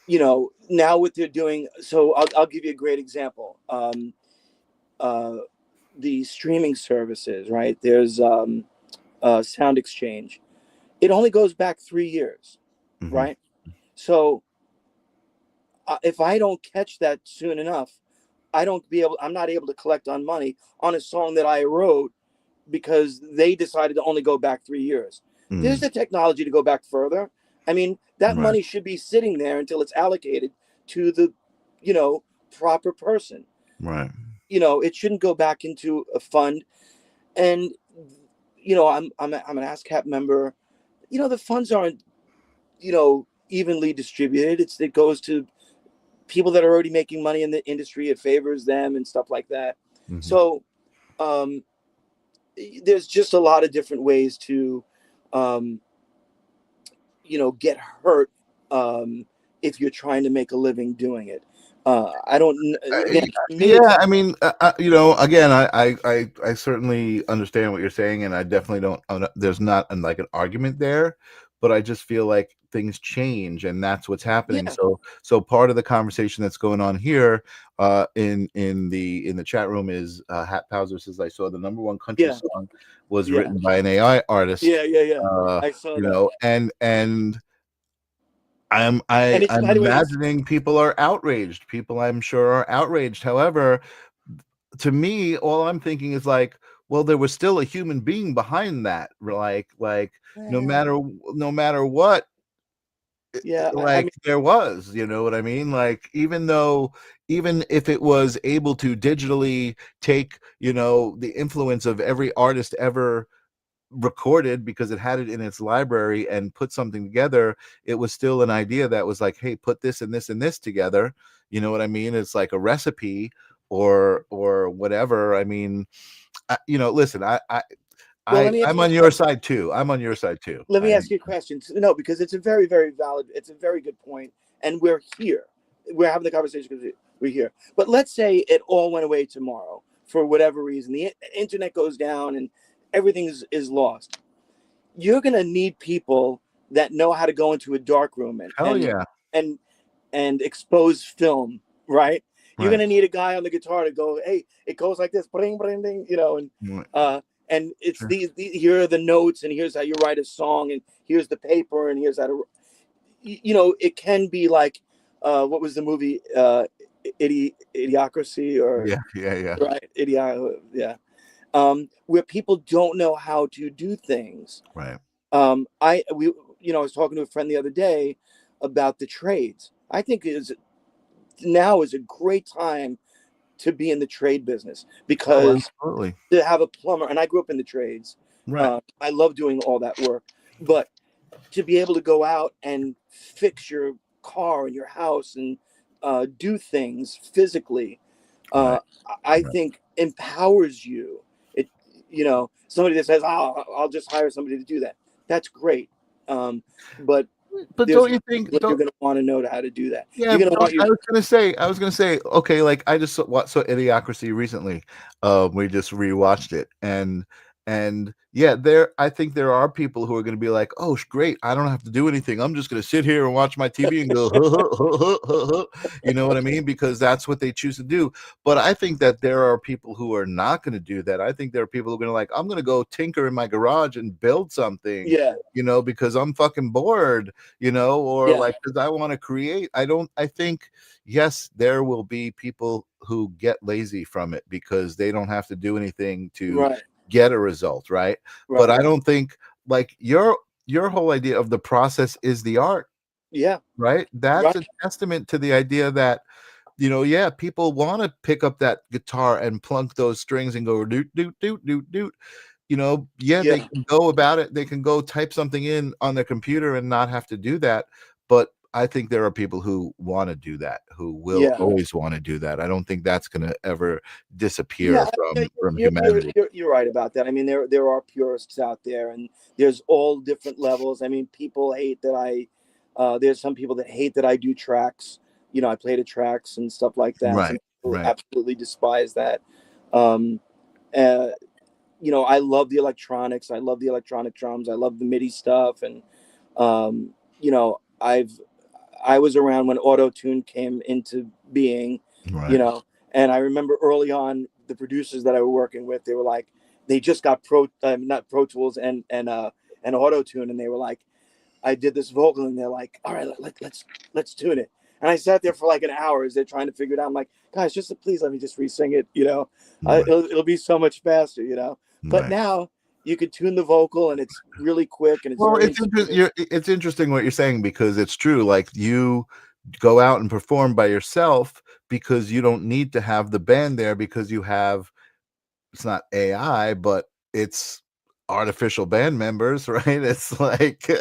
You know, now what they're doing. So I'll give you a great example. The streaming services, right? There's Sound Exchange. It only goes back 3 years, right? So if I don't catch that soon enough, I'm not able to collect on money on a song that I wrote because they decided to only go back 3 years. There's the technology to go back further. I mean, that money should be sitting there until it's allocated to the, you know, proper person. Right. You know, it shouldn't go back into a fund. And, you know, I'm an ASCAP member. You know, the funds aren't, you know, evenly distributed. It goes to people that are already making money in the industry. It favors them and stuff like that. So there's just a lot of different ways to you know, get hurt if you're trying to make a living doing it. I don't again, I mean, you know, again, I certainly understand what you're saying, and I definitely don't. There's not like an argument there, but I just feel like things change, and that's what's happening. So part of the conversation that's going on here in the chat room is Hat Pauser says, I saw the #1 country song was written by an AI artist. I saw you that. know, and I'm imagining people are outraged. People, I'm sure, are outraged. However, to me, all I'm thinking is like, well, there was still a human being behind that. Like no matter what, like there was, you know what I mean? Like even if it was able to digitally take, you know, the influence of every artist ever recorded because it had it in its library and put something together, it was still an idea that was like, hey, put this and this and this together, you know what I mean? It's like a recipe or whatever. I mean, you know, listen, I'm on your side too. Let me ask you a question. No, because it's a very, very valid, it's a very good point, and we're here, we're having the conversation because we're here. But let's say it all went away tomorrow for whatever reason, the internet goes down and everything is lost. You're gonna need people that know how to go into a dark room and expose film, right? You're gonna need a guy on the guitar to go, hey, it goes like this, bring, bring, you know, and it's these here are the notes, and here's how you write a song, and here's the paper, and here's how to, you know, it can be like, what was the movie, Idiocracy, or yeah, right, where people don't know how to do things. Right. I was talking to a friend the other day about the trades. I think now is a great time to be in the trade business, Oh, because absolutely. to have a plumber, and I grew up in the trades. Right. I love doing all that work, but to be able to go out and fix your car and your house and do things physically, Right. I Right. think empowers you. It, somebody that says, "Oh, I'll just hire somebody to do that." That's great, but there's don't you think? you're going to want to know how to do that. Yeah, You're going to want your I was gonna say, okay, like I just saw Idiocracy recently. We just rewatched it, and yeah, I think there are people who are gonna be like, oh, great, I don't have to do anything. I'm just gonna sit here and watch my TV and go, you know what I mean? Because that's what they choose to do. But I think that there are people who are not gonna do that. I think there are people who are gonna like, I'm gonna go tinker in my garage and build something, yeah because I'm fucking bored, or yeah like because I want to create. I think, yes, there will be people who get lazy from it because they don't have to do anything to right get a result, right? But I don't think, like, your whole idea of the process is the art, yeah right? That's right a testament to the idea that, yeah, people want to pick up that guitar and plunk those strings and go doot doot doot doot doot. Yeah, they yeah can go about it. They can go type something in on their computer and not have to do that. But I think there are people who want to do that, who will yeah always want to do that. I don't think that's going to ever disappear Yeah, from humanity. you're right about that. I mean, there are purists out there, and there's all different levels. I mean, people hate that there's some people that hate that I do tracks. I play the tracks and stuff like that. Some Right, people right, absolutely despise that. Um, uh, I love the electronics. I love the electronic drums. I love the MIDI stuff, and um, I was around when auto tune came into being. you right. know and I remember early on, the producers that I were working with, they were like, they just got not Pro Tools and auto tune, and they were like, I did this vocal, and they're like, all right, let's tune it. And I sat there for like an hour as they're trying to figure it out. I'm like, guys, please let me just re-sing it. Right, It'll be so much faster. But right. now you could tune the vocal, and it's really quick, and it's Well, very it's interesting what you're saying, because it's true. Like, you go out and perform by yourself because you don't need to have the band there, because you have, it's not AI, but it's artificial band members, right? It's like, you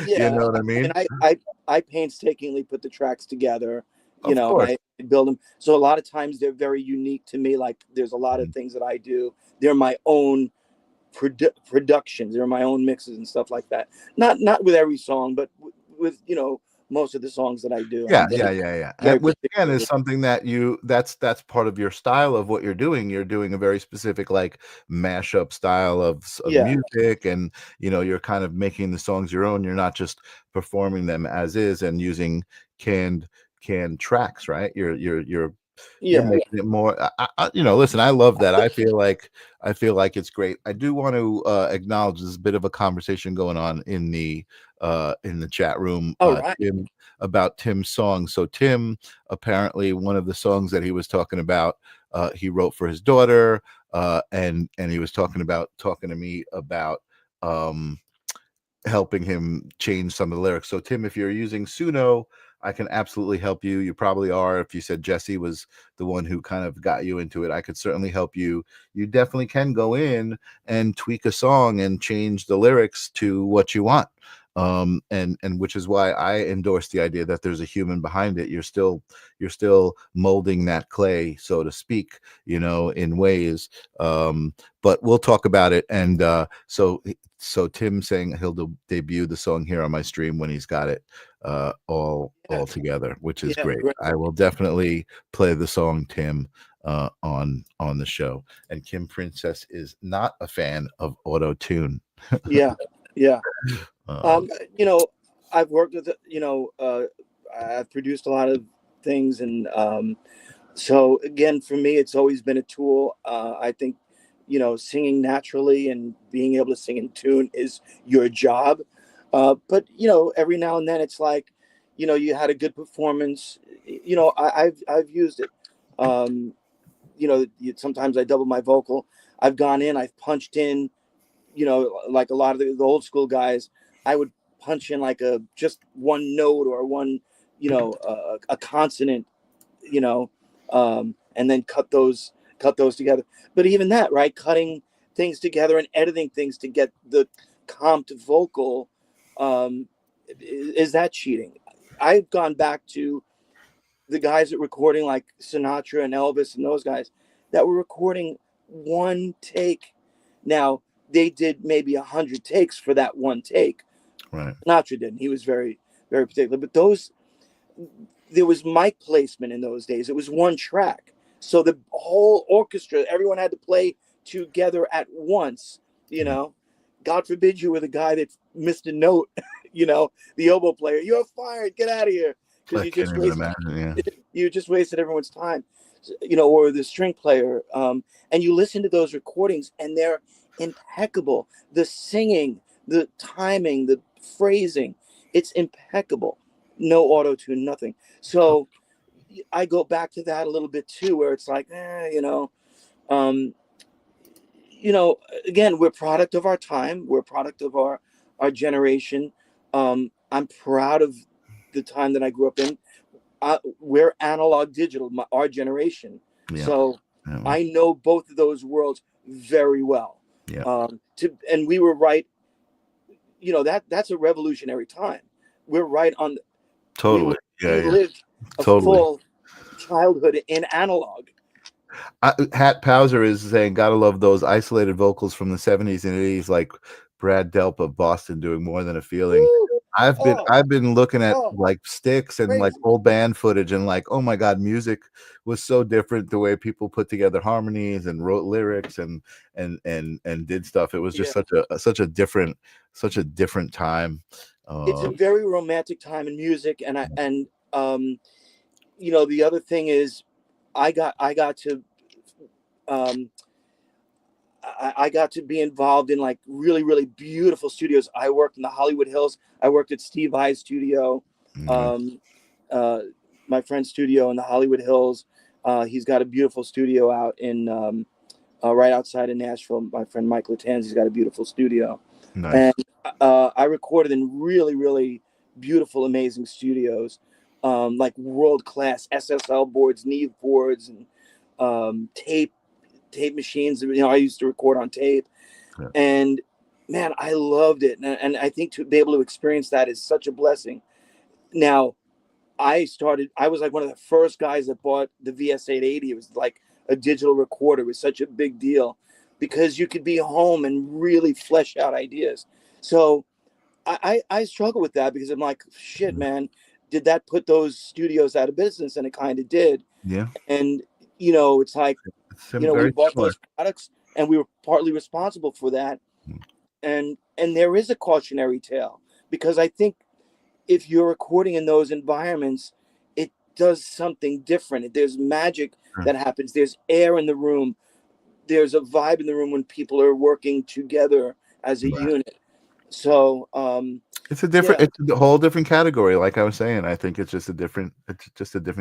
Yeah, know what I mean? and I painstakingly put the tracks together, Of and course. I build them. So a lot of times they're very unique to me. Like, there's a lot of Mhm. things that I do. They're my own productions. They're my own mixes and stuff like that. Not with every song, but with most of the songs that I do. Yeah, I'm yeah, yeah, yeah. very And which again particular is with. something that that's part of your style of what you're doing. You're doing a very specific, like, mashup style of Yeah, music, and you're kind of making the songs your own. You're not just performing them as is and using canned tracks, right? You're yeah, making it more. Listen, I love that. I feel like it's great. I do want to acknowledge there's a bit of a conversation going on in the chat room. all right, Tim, about Tim's song. So Tim, apparently, one of the songs that he was talking about, he wrote for his daughter, and he was talking to me about helping him change some of the lyrics. So Tim, if you're using Suno, I can absolutely help you. You probably are. If you said Jesse was the one who kind of got you into it, I could certainly help you. You definitely can go in and tweak a song and change the lyrics to what you want. And which is why I endorse the idea that there's a human behind it. You're still molding that clay, so to speak, in ways. But we'll talk about it. And so Tim saying he'll debut the song here on my stream when he's got it all together, which is yeah, great. great. I will definitely play the song, Tim, on the show. And Kim Princess is not a fan of auto tune. Yeah, yeah. Um, I've worked with I've produced a lot of things, and so again, for me, it's always been a tool. I think singing naturally and being able to sing in tune is your job. But every now and then, it's like, you had a good performance. I've used it. Sometimes I double my vocal. I've gone in, I've punched in, you know, like a lot of the old school guys, I would punch in like just one note or one, you know, a consonant, you know, and then cut those together. But even that, right, cutting things together and editing things to get the comped vocal, is that cheating? I've gone back to the guys that were recording like Sinatra and Elvis and those guys that were recording one take. Now they did maybe 100 takes for that one take. Right. Sinatra didn't. He was very, very particular. But there was mic placement in those days. It was one track. So the whole orchestra, everyone had to play together at once, you know. God forbid you were the guy that missed a note, you know, the oboe player, you're fired, get out of here. Because you just wasted everyone's time, you know, or the string player. And you listen to those recordings and they're impeccable. The singing, the timing, the phrasing, it's impeccable. No auto-tune, nothing. So I go back to that a little bit too, where it's like, you know, again, we're product of our time. We're product of our generation. I'm proud of the time that I grew up in. We're analog digital, our generation. Yeah. So I know both of those worlds very well. Yeah. And we were right. You know, that's a revolutionary time. We're right on. Totally. We lived a full childhood in analog. Hat Powser is saying, gotta love those isolated vocals from the 70s and 80s, like Brad Delp of Boston doing More Than a Feeling. Woo! I've been looking at like sticks and like old band footage and like, oh my God, music was so different. The way people put together harmonies and wrote lyrics and did stuff. It was just such a different time. It's a very romantic time in music, and you know, the other thing is, I got to be involved in like really, really beautiful studios. I worked in the Hollywood Hills. I worked at Steve Vai's studio, my friend's studio in the Hollywood Hills. He's got a beautiful studio out in right outside of Nashville. My friend Mike Latanzi's got a beautiful studio. Nice. And I recorded in really, really beautiful, amazing studios, like world-class SSL boards, Neve boards, and tape machines. You know, I used to record on tape, and man, I loved it. And I think to be able to experience that is such a blessing. Now, I was like one of the first guys that bought the VS880. It was like a digital recorder. It was such a big deal because you could be home and really flesh out ideas. So I struggle with that because I'm like, shit, man, did that put those studios out of business? And it kind of did. Yeah. And, you know, it's like, you know, we bought those products and we were partly responsible for that. And there is a cautionary tale, because I think if you're recording in those environments, it does something different. There's magic that happens. There's air in the room. There's a vibe in the room when people are working together as a unit. So it's a different, it's a whole different category. Like I was saying, I think it's just a different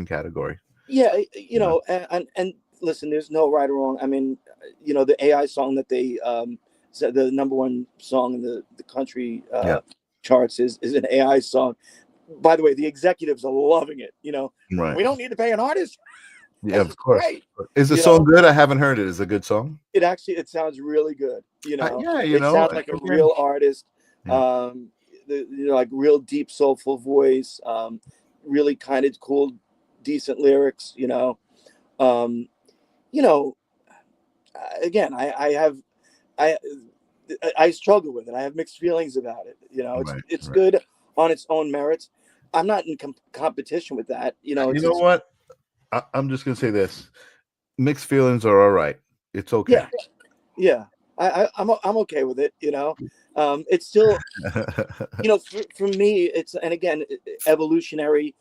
category. Yeah, you know, and listen, there's no right or wrong. I mean, you know, the AI song that they said the #1 song in the country charts is an AI song. By the way, the executives are loving it. You know, we don't need to pay an artist. Yeah, of course. Great. Is the song good? I haven't heard it. Is it a good song? It sounds really good. You know, it sounds like a real artist. Yeah. You know, like real deep, soulful voice. Really kind of cool, decent lyrics. You know, again, I struggle with it. I have mixed feelings about it. You know, it's good on its own merits. I'm not in competition with that. You know, you know what? I'm just gonna say this: mixed feelings are all right. It's okay. Yeah. I'm okay with it. You know, it's still, you know, for me, it's, and again, evolutionary.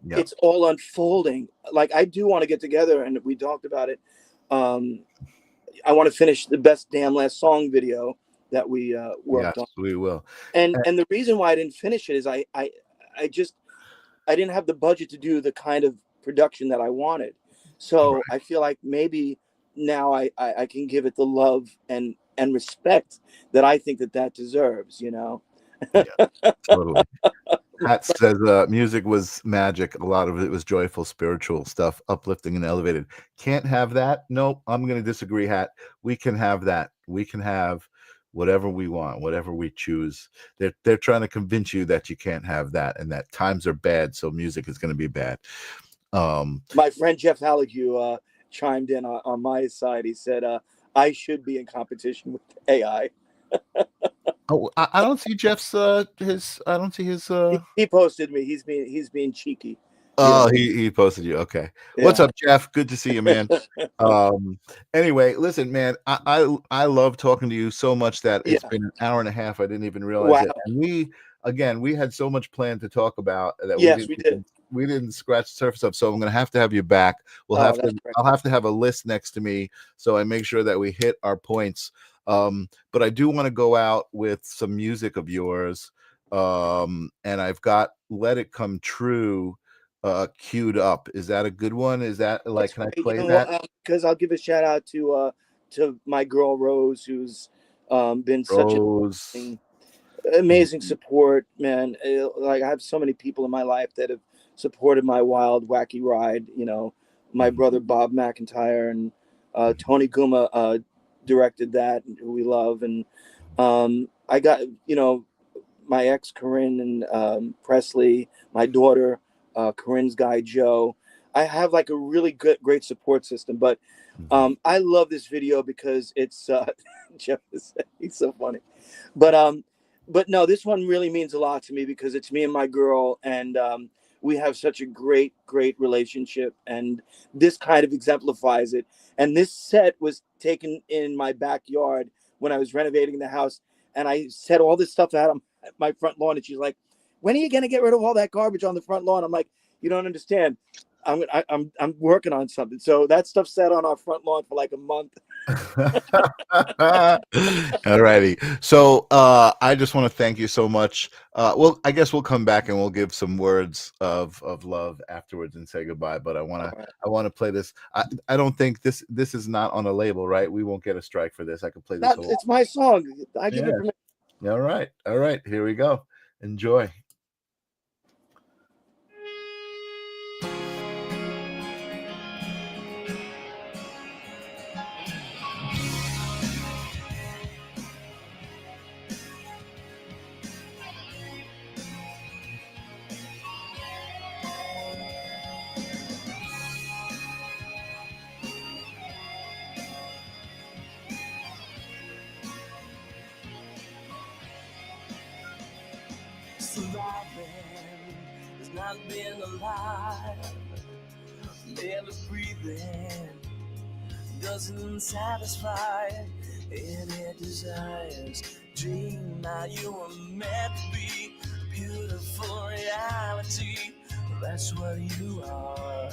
It's all unfolding. Like, I do want to get together, and we talked about it. I want to finish the Best Damn Last Song video that we worked on. We will. And the reason why I didn't finish it is I didn't have the budget to do the kind of production that I wanted. So I feel like maybe now I can give it the love and respect that I think that deserves, you know. Yeah, totally. Hat says music was magic. A lot of it was joyful, spiritual stuff, uplifting and elevated. Can't have that. Nope, I'm going to disagree, Hat. We can have that. We can have whatever we want, whatever we choose. They're trying to convince you that you can't have that and that times are bad, so music is going to be bad. My friend Jeff Hallegue chimed in on my side. He said, I should be in competition with AI. Oh, I don't see Jeff's I don't see his He posted me. He's being cheeky. Oh, he posted you. Okay. Yeah. What's up, Jeff? Good to see you, man. Anyway, listen, man, I love talking to you so much that it's been an hour and a half. I didn't even realize it. And we had so much planned to talk about that we didn't scratch the surface of. So I'm gonna have to have you back. I'll have to have a list next to me so I make sure that we hit our points. But I do want to go out with some music of yours. And I've got Let It Come True queued up. Is that a good one? Is that like, can I play that? Because I'll give a shout out to my girl Rose, who's been such an amazing support, man. Like, I have so many people in my life that have supported my wild, wacky ride. You know, my brother Bob McIntyre and Tony Guma directed that, who we love, and I got, you know, my ex Corinne and Presley, my daughter. Corinne's guy Joe. I have like a really great support system, but I love this video because it's Jeff is, he's so funny, but no, this one really means a lot to me because it's me and my girl, and we have such a great relationship, and this kind of exemplifies it. And this set was taken in my backyard when I was renovating the house, and I set all this stuff out on my front lawn, and she's like, when are you going to get rid of all that garbage on the front lawn? I'm like, you don't understand. I'm working on something. So that stuff sat on our front lawn for like a month. All righty. So I just want to thank you so much. Well, I guess we'll come back and we'll give some words of love afterwards and say goodbye. But I want to play this. I don't think this is not on a label, right? We won't get a strike for this. I could play this. It's my song. I give it permission. All right. Here we go. Enjoy. Has not been alive, never breathing, doesn't satisfy any desires. Dream now you were meant to be, beautiful reality, that's what you are.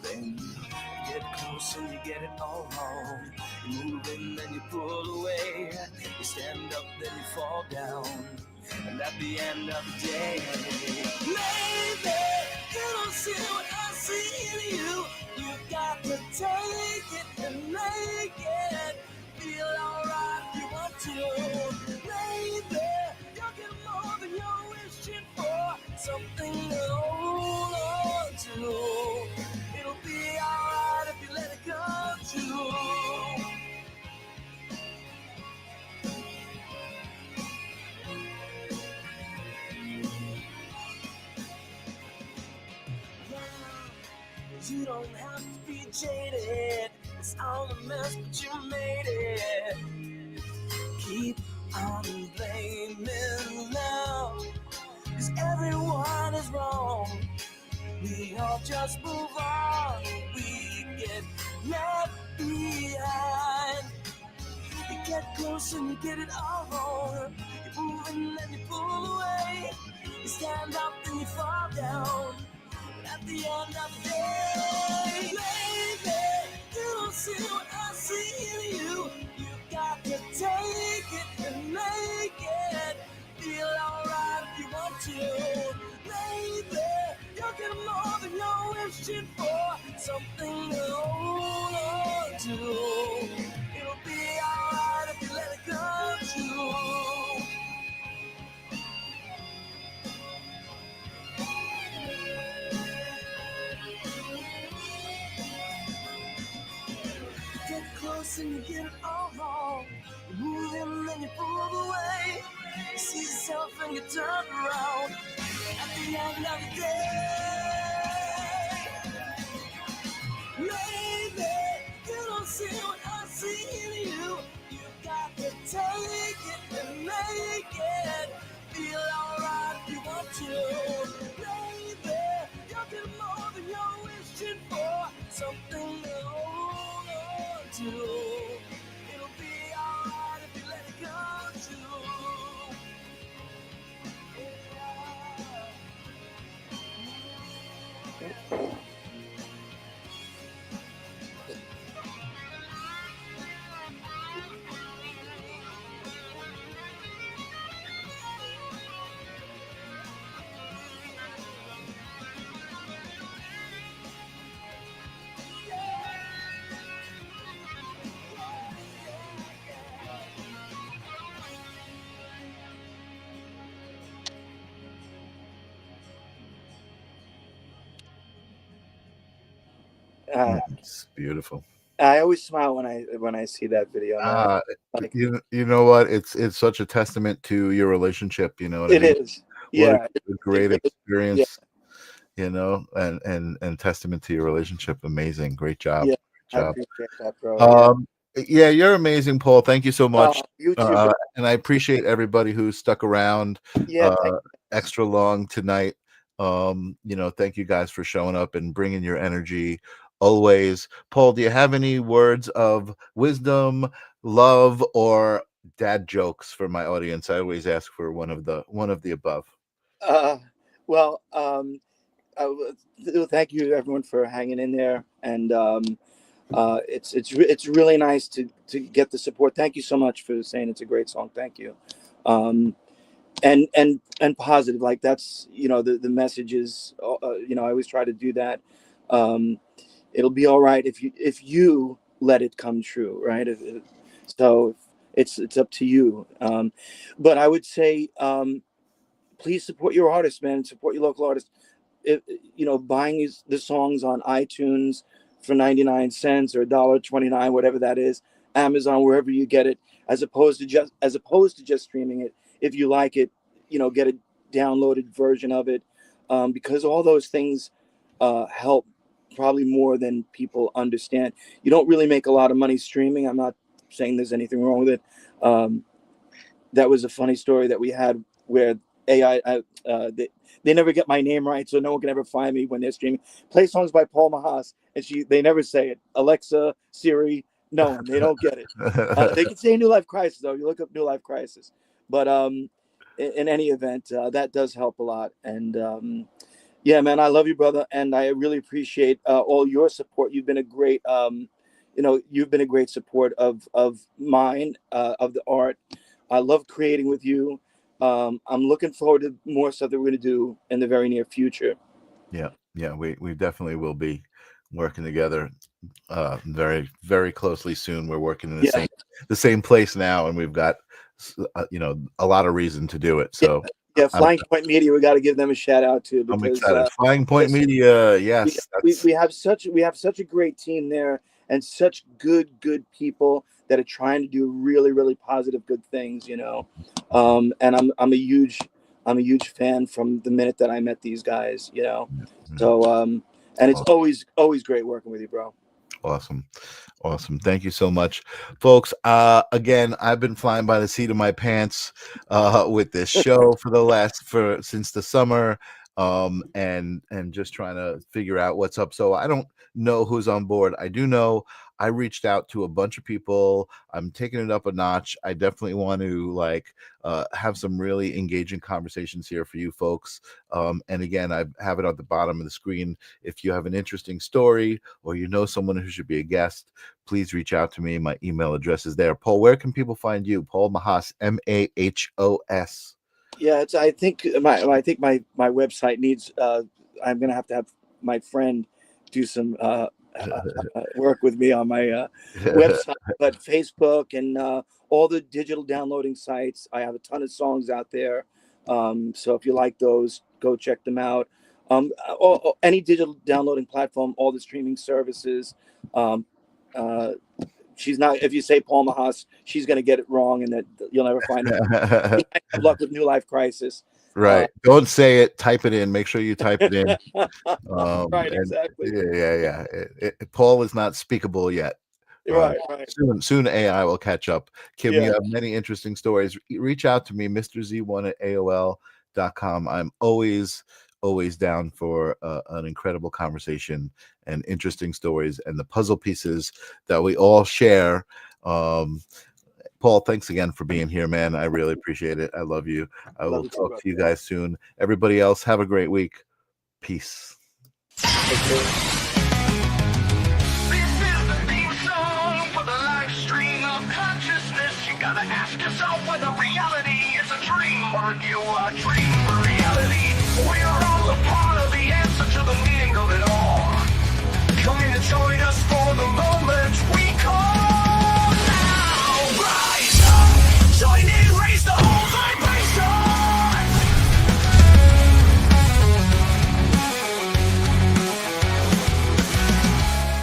Then you get close and you get it all wrong. You move in and you pull away, you stand up then you fall down. And at the end of the day, maybe you don't see what I see in you. You got to take it and make it feel alright if you want to. Maybe you'll get more than you're wishing for, something to hold on to. It'll be alright if you let it go too. You don't have to be jaded, it's all a mess, but you made it. Keep on blaming love, 'cause everyone is wrong. We all just move on, we get left behind. You get close and you get it all wrong. You move and then you pull away. You stand up and you fall down. At the end of the day, baby, you don't see what I see in you. You got to take it and make it feel alright if you want to. Baby, you'll get get more than you're wishing for. Something to hold on to. It'll be alright if you let it come true. Get close and you get it all wrong. You move in and then you move away. You see yourself and you turn around. At the end of the day, maybe you don't see what I see in you. You got to take it and make it feel alright if you want to. Maybe you'll get more than you're wishing for. Something to hold on to. It'll be alright if you let it go true. It's beautiful. I always smile when I see that video, man. Like, you know what? It's such a testament to your relationship. You know what I it mean? is. What Yeah. a great really- experience. You know, and testament to your relationship. Amazing, great job. Yeah, Great I job. appreciate that, bro. Yeah, you're amazing, Paul. Thank you so much. You too, bro. And I appreciate everybody who stuck around Yeah, thank you. extra long tonight. You know, thank you guys for showing up and bringing your energy always. Paul, do you have any words of wisdom, love, or dad jokes for my audience? I always ask for one of the above. Well, thank you everyone for hanging in there, and it's really nice to get the support. Thank you so much for saying it's a great song. Thank you. And positive, like that's, you know, the message is, you know, I always try to do that. It'll be all right if you let it come true, right? So it's up to you. But I would say, please support your artists, man. Support your local artists. If, you know, buying the songs on iTunes for 99 cents or $1.29, whatever that is, Amazon, wherever you get it, as opposed to just streaming it. If you like it, you know, get a downloaded version of it, because all those things help probably more than people understand. You don't really make a lot of money streaming. I'm not saying there's anything wrong with it. That was a funny story that we had where AI, they never get my name right, so no one can ever find me when they're streaming. Play songs by Paul Mahos, and they never say it. Alexa, Siri, no, they don't get it. They can say New Life Crisis, though. You look up New Life Crisis. But in any event, that does help a lot. And yeah, man, I love you, brother, and I really appreciate all your support. You've been a great, you know, you've been a great support of mine, of the art. I love creating with you. I'm looking forward to more stuff that we're going to do in the very near future. Yeah, we definitely will be working together very, very closely soon. We're working in the same place now, and we've got you know, a lot of reason to do it. So yeah, Flying Point Media, we got to give them a shout out too, because I'm excited. Flying Point Media, yes, we have such a great team there, and such good people that are trying to do really, really positive, good things, you know. And I'm a huge fan from the minute that I met these guys, you know. So and it's always great working with you, bro. Awesome. Thank you so much, folks. Again, I've been flying by the seat of my pants with this show since the summer, and just trying to figure out what's up. So I don't know who's on board. I do know I reached out to a bunch of people. I'm taking it up a notch. I definitely want to have some really engaging conversations here for you folks. And again, I have it at the bottom of the screen. If you have an interesting story or you know someone who should be a guest, please reach out to me. My email address is there. Paul, where can people find you? Paul Mahos, Mahos. Yeah, I think my website needs I'm gonna have my friend do some work with me on my website, but Facebook and all the digital downloading sites. I have a ton of songs out there. So if you like those, go check them out. Or any digital downloading platform, all the streaming services. She's not. If you say Paul Mahos, she's going to get it wrong, and that you'll never find it. You might have luck with New Life Crisis. Right. Don't say it. Type it in. Make sure you type it in. Right. Exactly. Yeah. Paul is not speakable yet. Right. Soon AI will catch up. Kim, Yeah. you have many interesting stories. Reach out to me, MrZ1@AOL.com. I'm always down for an incredible conversation and interesting stories and the puzzle pieces that we all share. Paul, thanks again for being here, man. I really appreciate it. I love you. I will talk to you guys soon. Everybody else, have a great week. Peace. This is the theme song for the live stream of consciousness. You gotta ask yourself whether reality is a dream or you are dream reality. We are all a part of the answer to the meaning of it all. Come in and join us